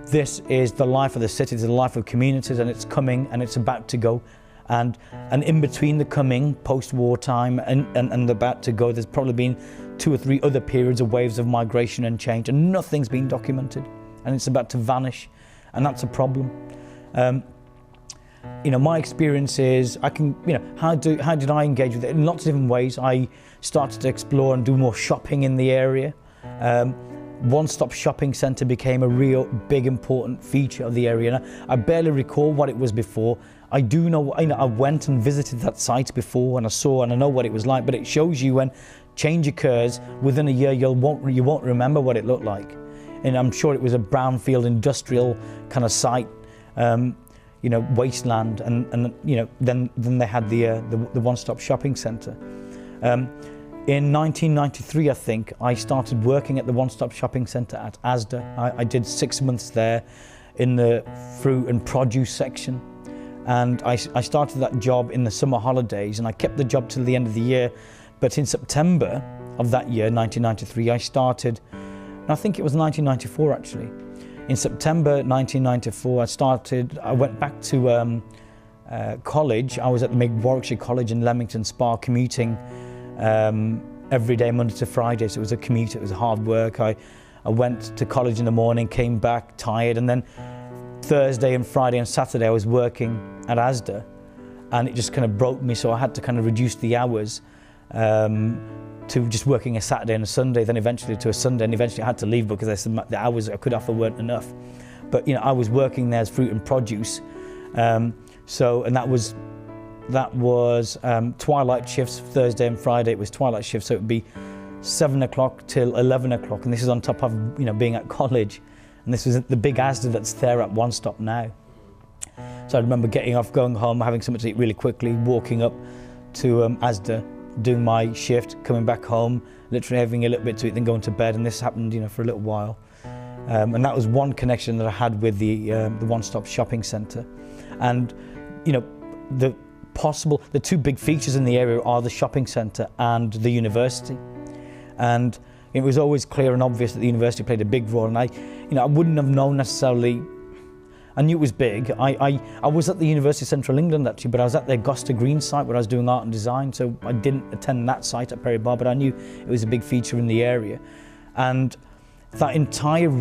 this is the life of the city. It's the life of communities, and it's coming and it's about to go. And in between the coming post-war time and about to go, there's probably been 2 or 3 other periods of waves of migration and change, and nothing's been documented, and it's about to vanish, and that's a problem. My experience is how did I engage with it? In lots of different ways. I started to explore and do more shopping in the area. One-stop shopping centre became a real big important feature of the area. I barely recall what it was before. I do know, I went and visited that site before, and I saw and I know what it was like, but it shows you when change occurs, within a year you won't remember what it looked like. And I'm sure it was a brownfield industrial kind of site, wasteland, and then they had the one-stop shopping centre. In 1993, I think, I started working at the one-stop shopping centre at Asda. I did 6 months there in the fruit and produce section. And I started that job in the summer holidays, and I kept the job till the end of the year. But in September of that year, 1993, I started, and I think it was 1994 actually. In September 1994, I went back to college. I was at the Warwickshire College in Leamington Spa, commuting every day, Monday to Friday. So it was a commute, it was hard work. I went to college in the morning, came back tired, and then Thursday and Friday and Saturday I was working at Asda, and it just kind of broke me, so I had to kind of reduce the hours to just working a Saturday and a Sunday, then eventually to a Sunday, and eventually I had to leave because the hours I could offer weren't enough. But I was working there as fruit and produce, and that was twilight shifts. Thursday and Friday it was twilight shifts, so it would be 7 o'clock till 11 o'clock, and this is on top of being at college, and this was the big Asda that's there at One Stop now. So I remember getting off, going home, having something to eat really quickly, walking up to Asda, doing my shift, coming back home, literally having a little bit to eat, then going to bed, and this happened for a little while. And that was one connection that I had with the One Stop shopping centre. And the two big features in the area are the shopping centre and the university. And it was always clear and obvious that the university played a big role, and I wouldn't have known necessarily. I knew it was big. I was at the University of Central England actually, but I was at the Augusta Green site where I was doing art and design, so I didn't attend that site at Perry Bar, but I knew it was a big feature in the area. And that entire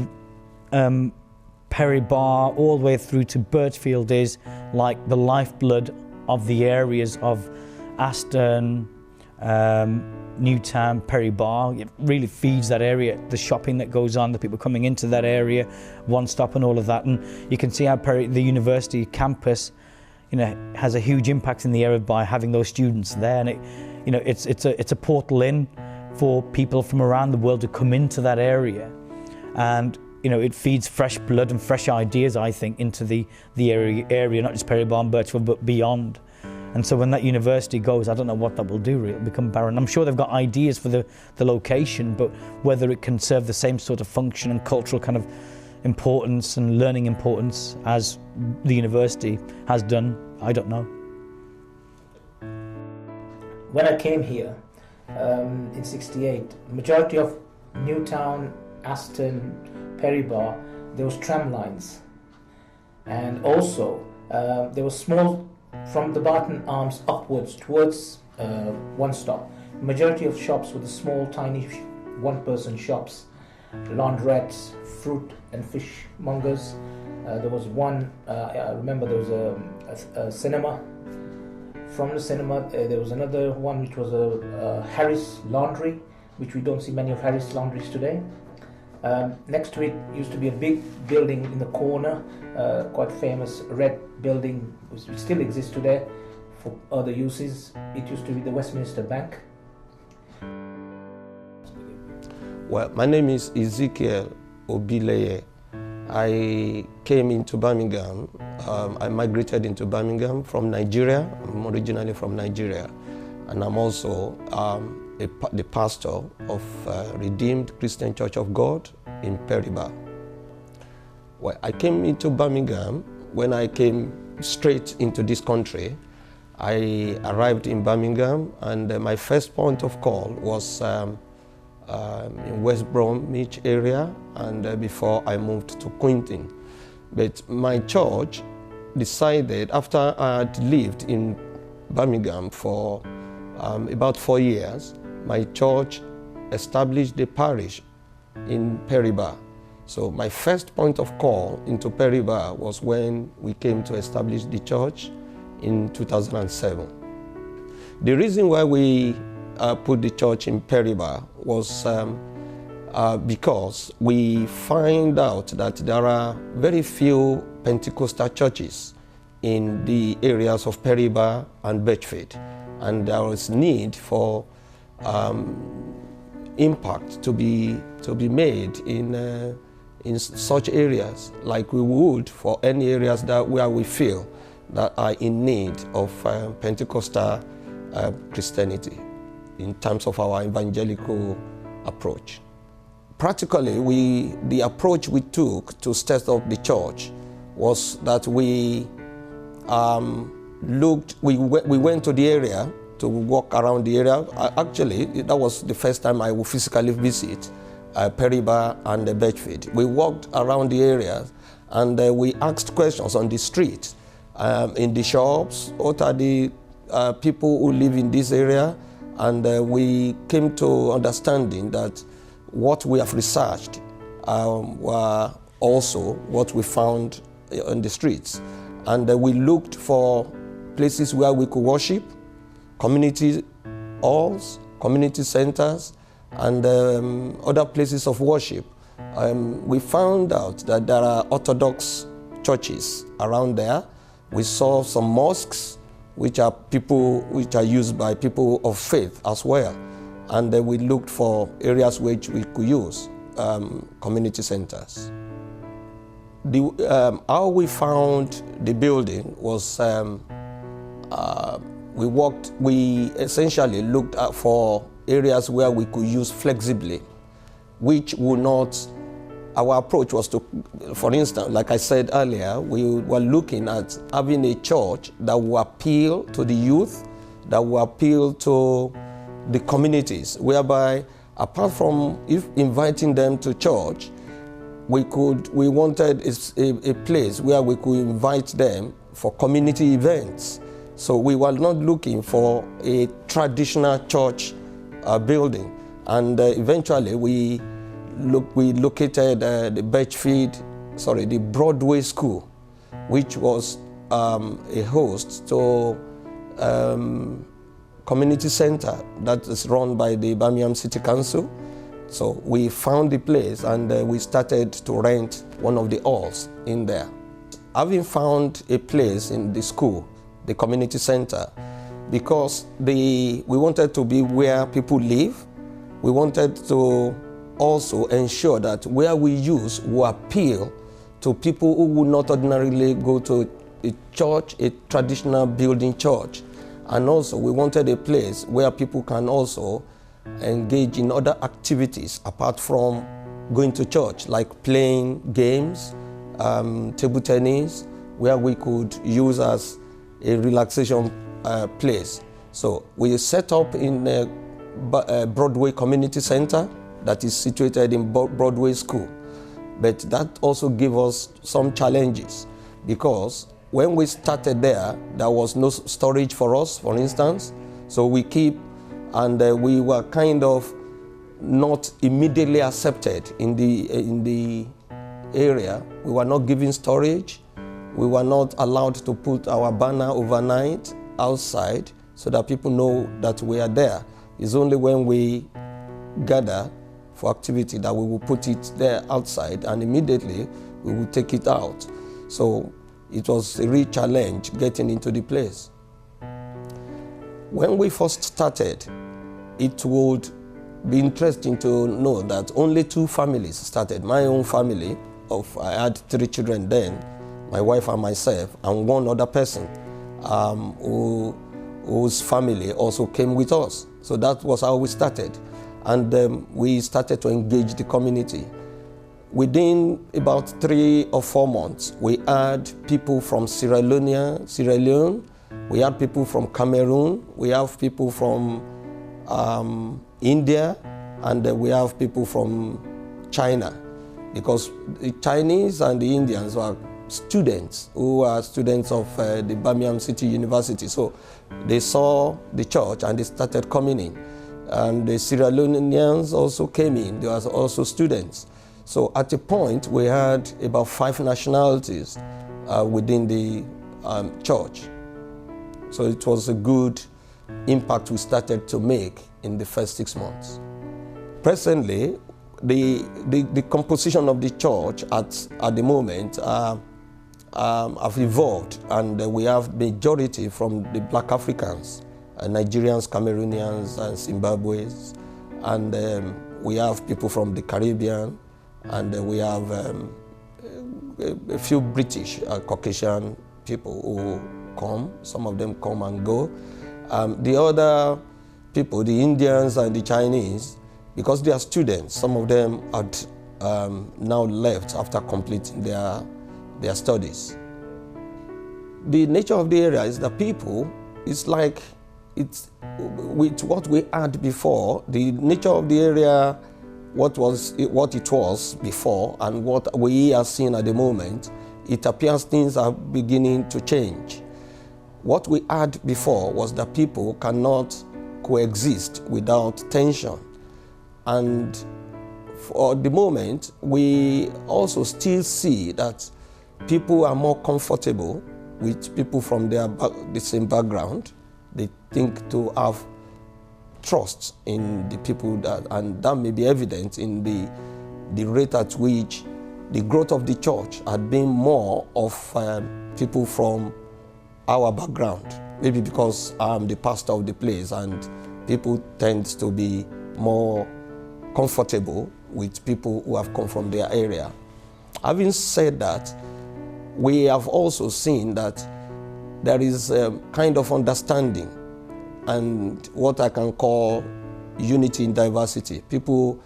Perry Bar all the way through to Birchfield is like the lifeblood of the areas of Aston, Newtown, Perry Bar. It really feeds that area, the shopping that goes on, the people coming into that area, One Stop and all of that. And you can see how the university campus has a huge impact in the area by having those students there. And it's a portal in for people from around the world to come into that area. And it feeds fresh blood and fresh ideas, I think, into the area, not just Perry Bar and Birchfield, but beyond. And so when that university goes, I don't know what that will do, really. It'll become barren. I'm sure they've got ideas for the location, but whether it can serve the same sort of function and cultural kind of importance and learning importance as the university has done, I don't know. When I came here in '68, the majority of Newtown, Aston, Perry Bar, there was tram lines. And also, there was small, from the Barton Arms upwards towards One Stop. The majority of shops were the small, tiny one-person shops, laundrettes, fruit and fish mongers. There was one, I remember there was a cinema. From the cinema, there was another one which was a Harris Laundry, which we don't see many of Harris Laundries today. Next to it used to be a big building in the corner, quite famous red building, which still exists today for other uses. It used to be the Westminster Bank. Well, my name is Ezekiel Obileye. I came into Birmingham. I migrated into Birmingham from Nigeria. I'm originally from Nigeria, and I'm also the pastor of Redeemed Christian Church of God in Perry Bar. Well, I came into Birmingham when I came straight into this country. I arrived in Birmingham, and my first point of call was in West Bromwich area, and before I moved to Quintin. But my church decided, after I had lived in Birmingham for about 4 years, my church established a parish in Perry Bar. So my first point of call into Perry Bar was when we came to establish the church in 2007. The reason why we put the church in Perry Bar was because we find out that there are very few Pentecostal churches in the areas of Perry Bar and Birchfield, and there was need for impact to be made in such areas, like we would for any areas where we feel that are in need of Pentecostal Christianity in terms of our evangelical approach. Practically, the approach we took to set up the church was that we went to the area to walk around the area. Actually, that was the first time I would physically visit Perry Bar and Birchfield. We walked around the area and we asked questions on the street, in the shops, what are the people who live in this area, and we came to understanding that what we have researched were also what we found on the streets. And we looked for places where we could worship, community halls, community centers, and other places of worship. We found out that there are Orthodox churches around there. We saw some mosques, which are used by people of faith as well. and we looked for areas which we could use, community centers. How we found the building was we essentially looked for areas where we could use flexibly, which would not, our approach was to, for instance, like I said earlier, we were looking at having a church that will appeal to the youth, that will appeal to the communities, whereby apart from inviting them to church, we wanted a place where we could invite them for community events. So we were not looking for a traditional church building, and eventually we located the the Broadway School, which was a host to community center that is run by the Birmingham City Council. So we found the place, and we started to rent one of the halls in there. Having found a place in the school, the community center, because we wanted to be where people live, we wanted to also ensure that where we use will appeal to people who would not ordinarily go to a church, a traditional building church. And also we wanted a place where people can also engage in other activities apart from going to church, like playing games, table tennis, where we could use as a relaxation place. So we set up in a Broadway Community Center that is situated in Broadway School. But that also gave us some challenges, because when we started there was no storage for us, for instance. So we we were kind of not immediately accepted in the area. We were not given storage. We were not allowed to put our banner overnight outside so that people know that we are there. It's only when we gather for activity that we will put it there outside, and immediately we will take it out. So it was a real challenge getting into the place. When we first started, it would be interesting to know that only 2 families started. My own family, I had 3 children then, my wife and myself, and 1 other person whose family also came with us. So that was how we started. And we started to engage the community. Within about 3 or 4 months, we had people from Sierra Leone, we had people from Cameroon, we have people from India, and we have people from China, because the Chinese and the Indians were students who are students of the Birmingham City University. So they saw the church and they started coming in. And the Sierra Leoneans also came in, they were also students. So at a point we had about 5 nationalities within the church. So it was a good impact we started to make in the first 6 months. Presently, the composition of the church at the moment have evolved, and we have majority from the Black Africans, Nigerians, Cameroonians, and Zimbabweans, and we have people from the Caribbean, and we have a few British Caucasian people who come. Some of them come and go. The other people, the Indians and the Chinese, because they are students, some of them had now left after completing their studies. The nature of the area is that people, it's like, it's with what we had before, the nature of the area, what it was before and what we are seeing at the moment, it appears things are beginning to change. What we had before was that people cannot coexist without tension. And for the moment, we also still see that people are more comfortable with people from the same background. They think to have trust in the people and that may be evident in the rate at which the growth of the church had been more of people from our background. Maybe because I'm the pastor of the place and people tend to be more comfortable with people who have come from their area. Having said that, we have also seen that there is a kind of understanding and what I can call unity in diversity. People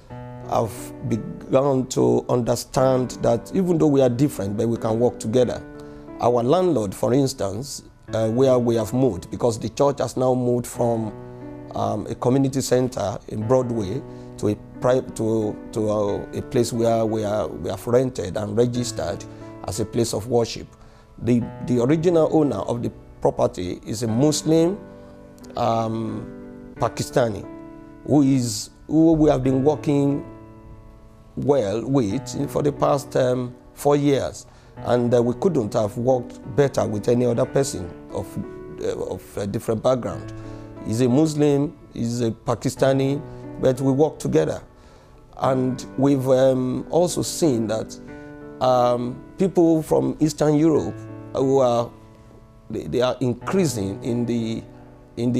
have begun to understand that even though we are different, but we can work together. Our landlord, for instance, where we have moved, because the church has now moved from a community center in Broadway to a place where we have rented and registered as a place of worship. The original owner of the property is a Muslim Pakistani who we have been working well with for the past 4 years, and we couldn't have worked better with any other person of a different background. He's a Muslim, he's a Pakistani, but we work together. And we've also seen that people from Eastern Europe they are increasing in the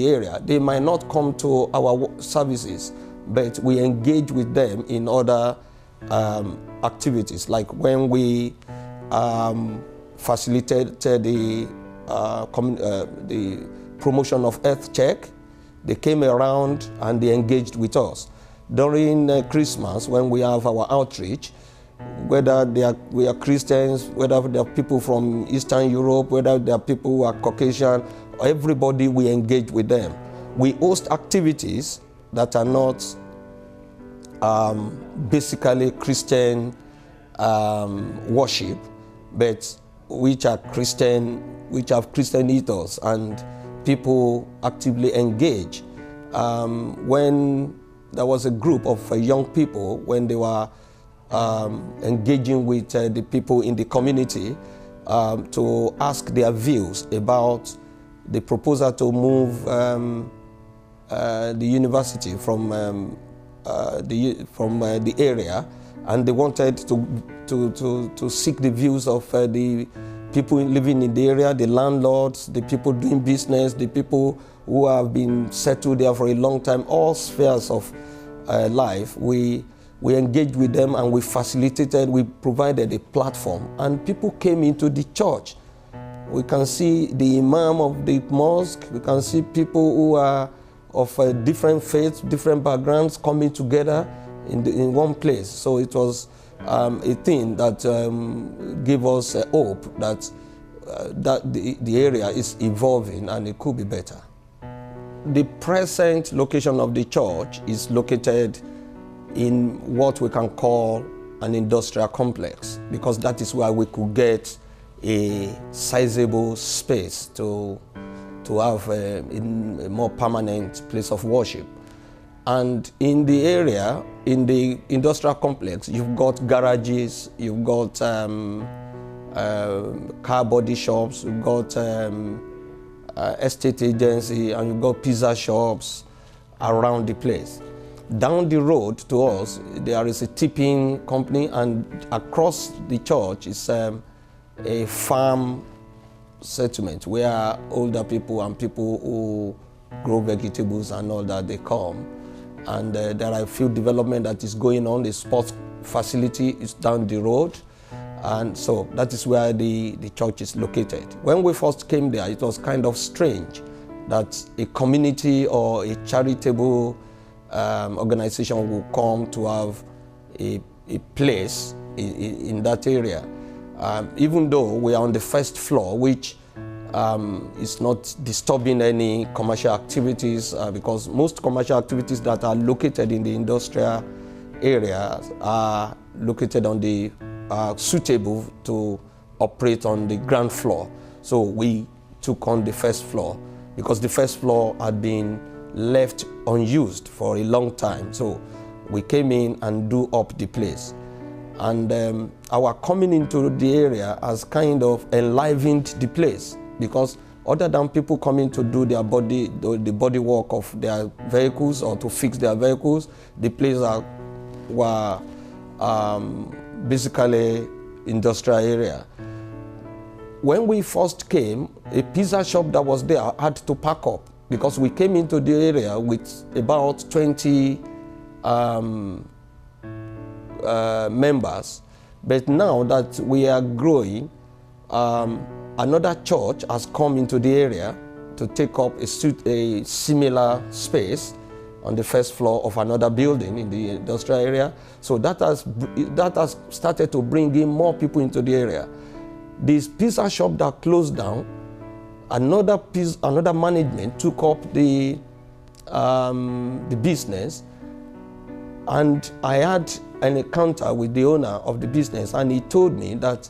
area. They might not come to our services, but we engage with them in other activities, like when we facilitated the promotion of Earth Check. They came around and they engaged with us. During Christmas, when we have our outreach, whether we are Christians, whether they are people from Eastern Europe, whether they are people who are Caucasian, everybody, we engage with them. We host activities that are not basically Christian worship, but which are Christian, which have Christian ethos, and people actively engage. When there was a group of young people, when they were engaging with the people in the community to ask their views about the proposal to move the university from the area, and they wanted to seek the views of the people living in the area, the landlords, the people doing business, the people who have been settled there for a long time, all spheres of life. We engaged with them and we facilitated, we provided a platform, and people came into the church. We can see the imam of the mosque, we can see people who are of different faiths, different backgrounds coming together in one place. So it was a thing that gave us hope that the area is evolving and it could be better. The present location of the church is located in what we can call an industrial complex, because that is where we could get a sizable space to have a more permanent place of worship. And in the area, in the industrial complex, you've got garages, you've got car body shops, you've got estate agency, and you've got pizza shops around the place. Down the road to us, there is a tipping company, and across the church is a farm settlement where older people and people who grow vegetables and all that, they come. And there are a few development that is going on. The sports facility is down the road, and so that is where the church is located. When we first came there, it was kind of strange that a community or a charitable organization will come to have a place in that area. Even though we are on the first floor, which is not disturbing any commercial activities, because most commercial activities that are located in the industrial areas are located on the suitable to operate on the ground floor. So we took on the first floor because the first floor had been left unused for a long time. So we came in and do up the place. And our coming into the area has kind of enlivened the place, because other than people coming to do the body work of their vehicles or to fix their vehicles, the place were basically industrial area. When we first came, a pizza shop that was there had to pack up, because we came into the area with about 20 members. But now that we are growing, another church has come into the area to take up a similar space on the first floor of another building in the industrial area. So that has started to bring in more people into the area. This pizza shop that closed down, another management took up the business, and I had an encounter with the owner of the business, and he told me that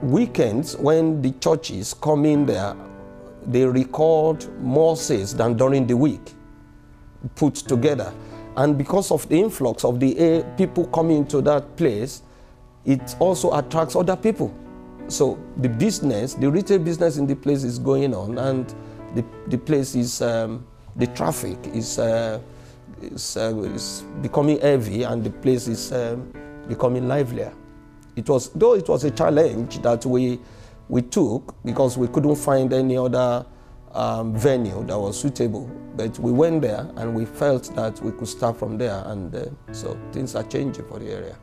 weekends when the churches come in there, they record more sales than during the week put together. And because of the influx of the people coming to that place, it also attracts other people. So the business, the retail business in the place is going on, and the place is, the traffic is becoming heavy, and the place is becoming livelier. Though it was a challenge that we took, because we couldn't find any other venue that was suitable, but we went there and we felt that we could start from there, and so things are changing for the area.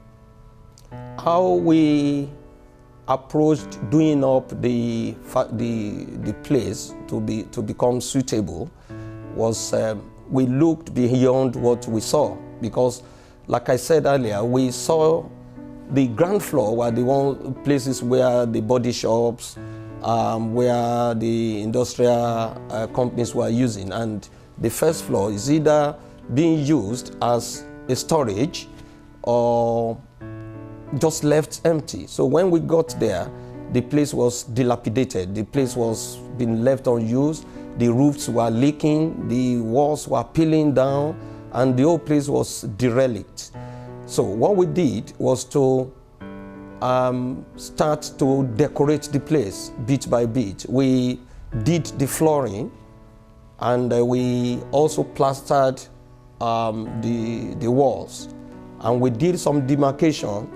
How we approached doing up the place to become suitable was we looked beyond what we saw, because like I said earlier, we saw the ground floor were the one places where the body shops, where the industrial companies were using, and the first floor is either being used as a storage or just left empty. So when we got there, the place was dilapidated. The place was being left unused. The roofs were leaking, the walls were peeling down, and the whole place was derelict. So what we did was to start to decorate the place bit by bit. We did the flooring, and we also plastered the walls, and we did some demarcation.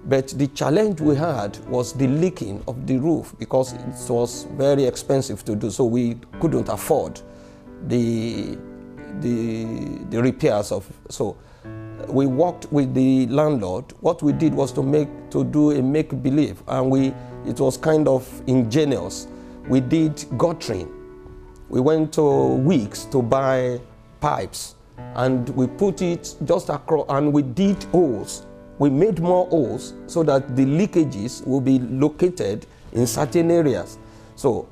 But the challenge we had was the leaking of the roof, because it was very expensive to do, so we couldn't afford the repairs of. So we worked with the landlord. What we did was to do a make-believe, and it was kind of ingenious. We did guttering. We went to Weeks to buy pipes, and we put it just across, and we did holes. We made more holes so that the leakages will be located in certain areas. So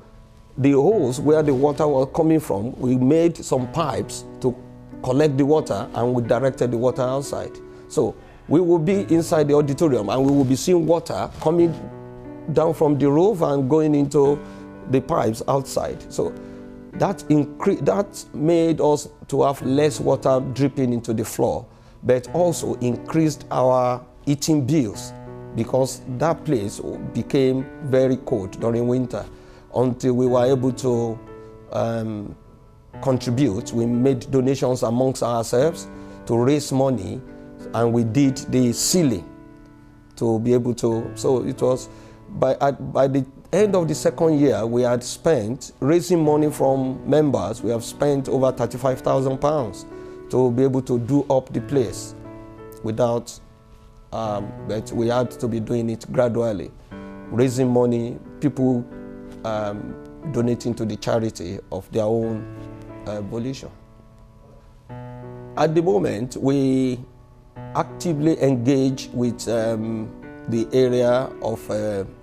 the holes where the water was coming from, we made some pipes to collect the water, and we directed the water outside. So we will be inside the auditorium, and we will be seeing water coming down from the roof and going into the pipes outside. So that made us to have less water dripping into the floor, but also increased our heating bills, because that place became very cold during winter. Until we were able to contribute, we made donations amongst ourselves to raise money, and we did the ceiling to be able to. So it was by the end of the second year, we had spent, raising money from members, we have spent over £35,000 to be able to do up the place without, but we had to be doing it gradually, raising money, people donating to the charity of their own volition. At the moment, we actively engage with the area of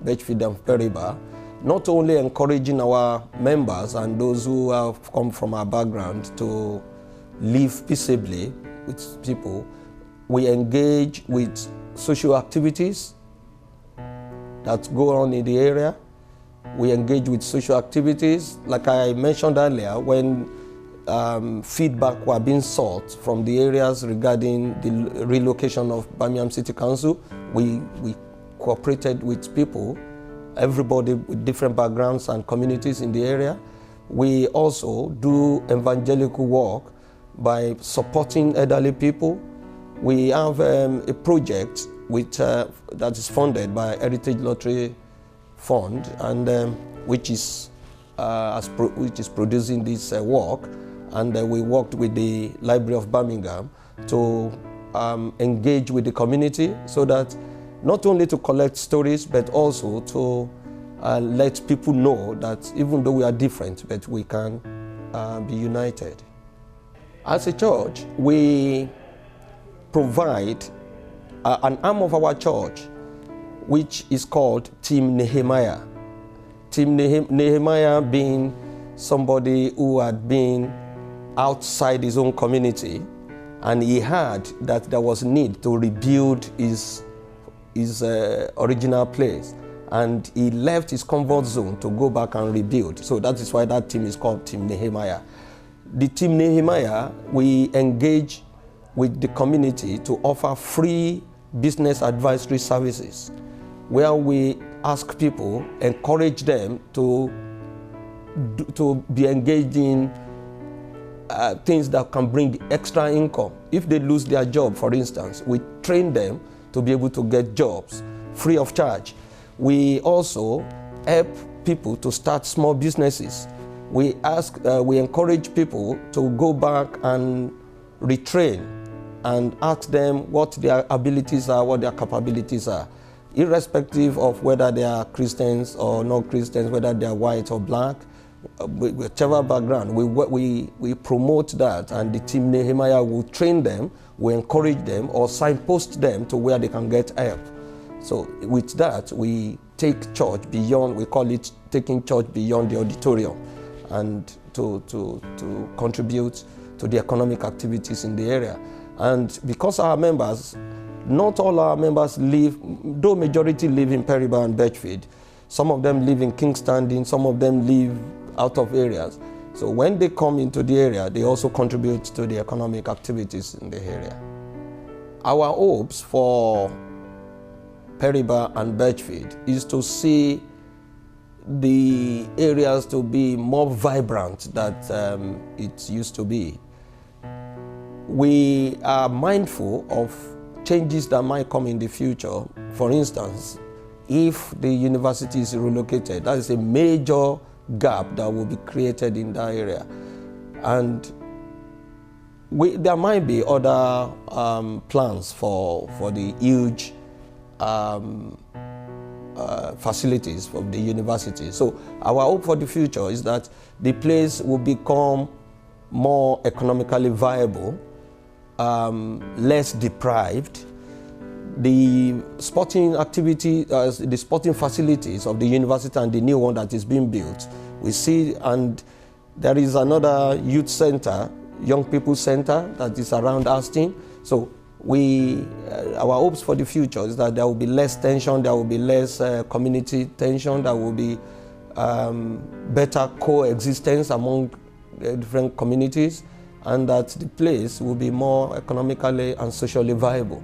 Birchfield and Periba, not only encouraging our members and those who have come from our background to live peaceably with people. We engage with social activities that go on in the area. We engage with social activities, like I mentioned earlier, when feedback were being sought from the areas regarding the relocation of Birmingham City Council. We cooperated with people, everybody with different backgrounds and communities in the area. We also do evangelical work by supporting elderly people. We have a project that is funded by Heritage Lottery Fund, and which is producing this work. And we worked with the Library of Birmingham to engage with the community, so that not only to collect stories, but also to let people know that even though we are different, but we can be united. As a church, we provide an arm of our church, which is called Team Nehemiah. Team Nehemiah being somebody who had been outside his own community, and he heard that there was need to rebuild his original place, and he left his comfort zone to go back and rebuild. So that is why that team is called Team Nehemiah. The Team Nehemiah, we engage with the community to offer free business advisory services, where we ask people, encourage them to be engaged in things that can bring extra income. If they lose their job, for instance, we train them to be able to get jobs free of charge. We also help people to start small businesses. We encourage people to go back and retrain and ask them what their abilities are, what their capabilities are, irrespective of whether they are Christians or not Christians, whether they are white or black, whichever background. We promote that, and the Team Nehemiah will train them, will encourage them, or signpost them to where they can get help. So with that, we take church beyond, we call it taking church beyond the auditorium, and to contribute to the economic activities in the area. And because our members, not all our members live, though majority live in Peribar and Birchfield, some of them live in King's Standing, some of them live out of areas. So when they come into the area, they also contribute to the economic activities in the area. Our hopes for Peribar and Birchfield is to see the areas to be more vibrant than it used to be. We are mindful of changes that might come in the future. For instance, if the university is relocated, that is a major gap that will be created in that area. And there might be other plans for the huge facilities of the university. So our hope for the future is that the place will become more economically viable, less deprived. The sporting activity, the sporting facilities of the university and the new one that is being built, we see, and there is another youth center, young people center that is around Aston. So our hopes for the future is that there will be less tension, there will be less community tension, there will be better coexistence among different communities, and that the place will be more economically and socially viable.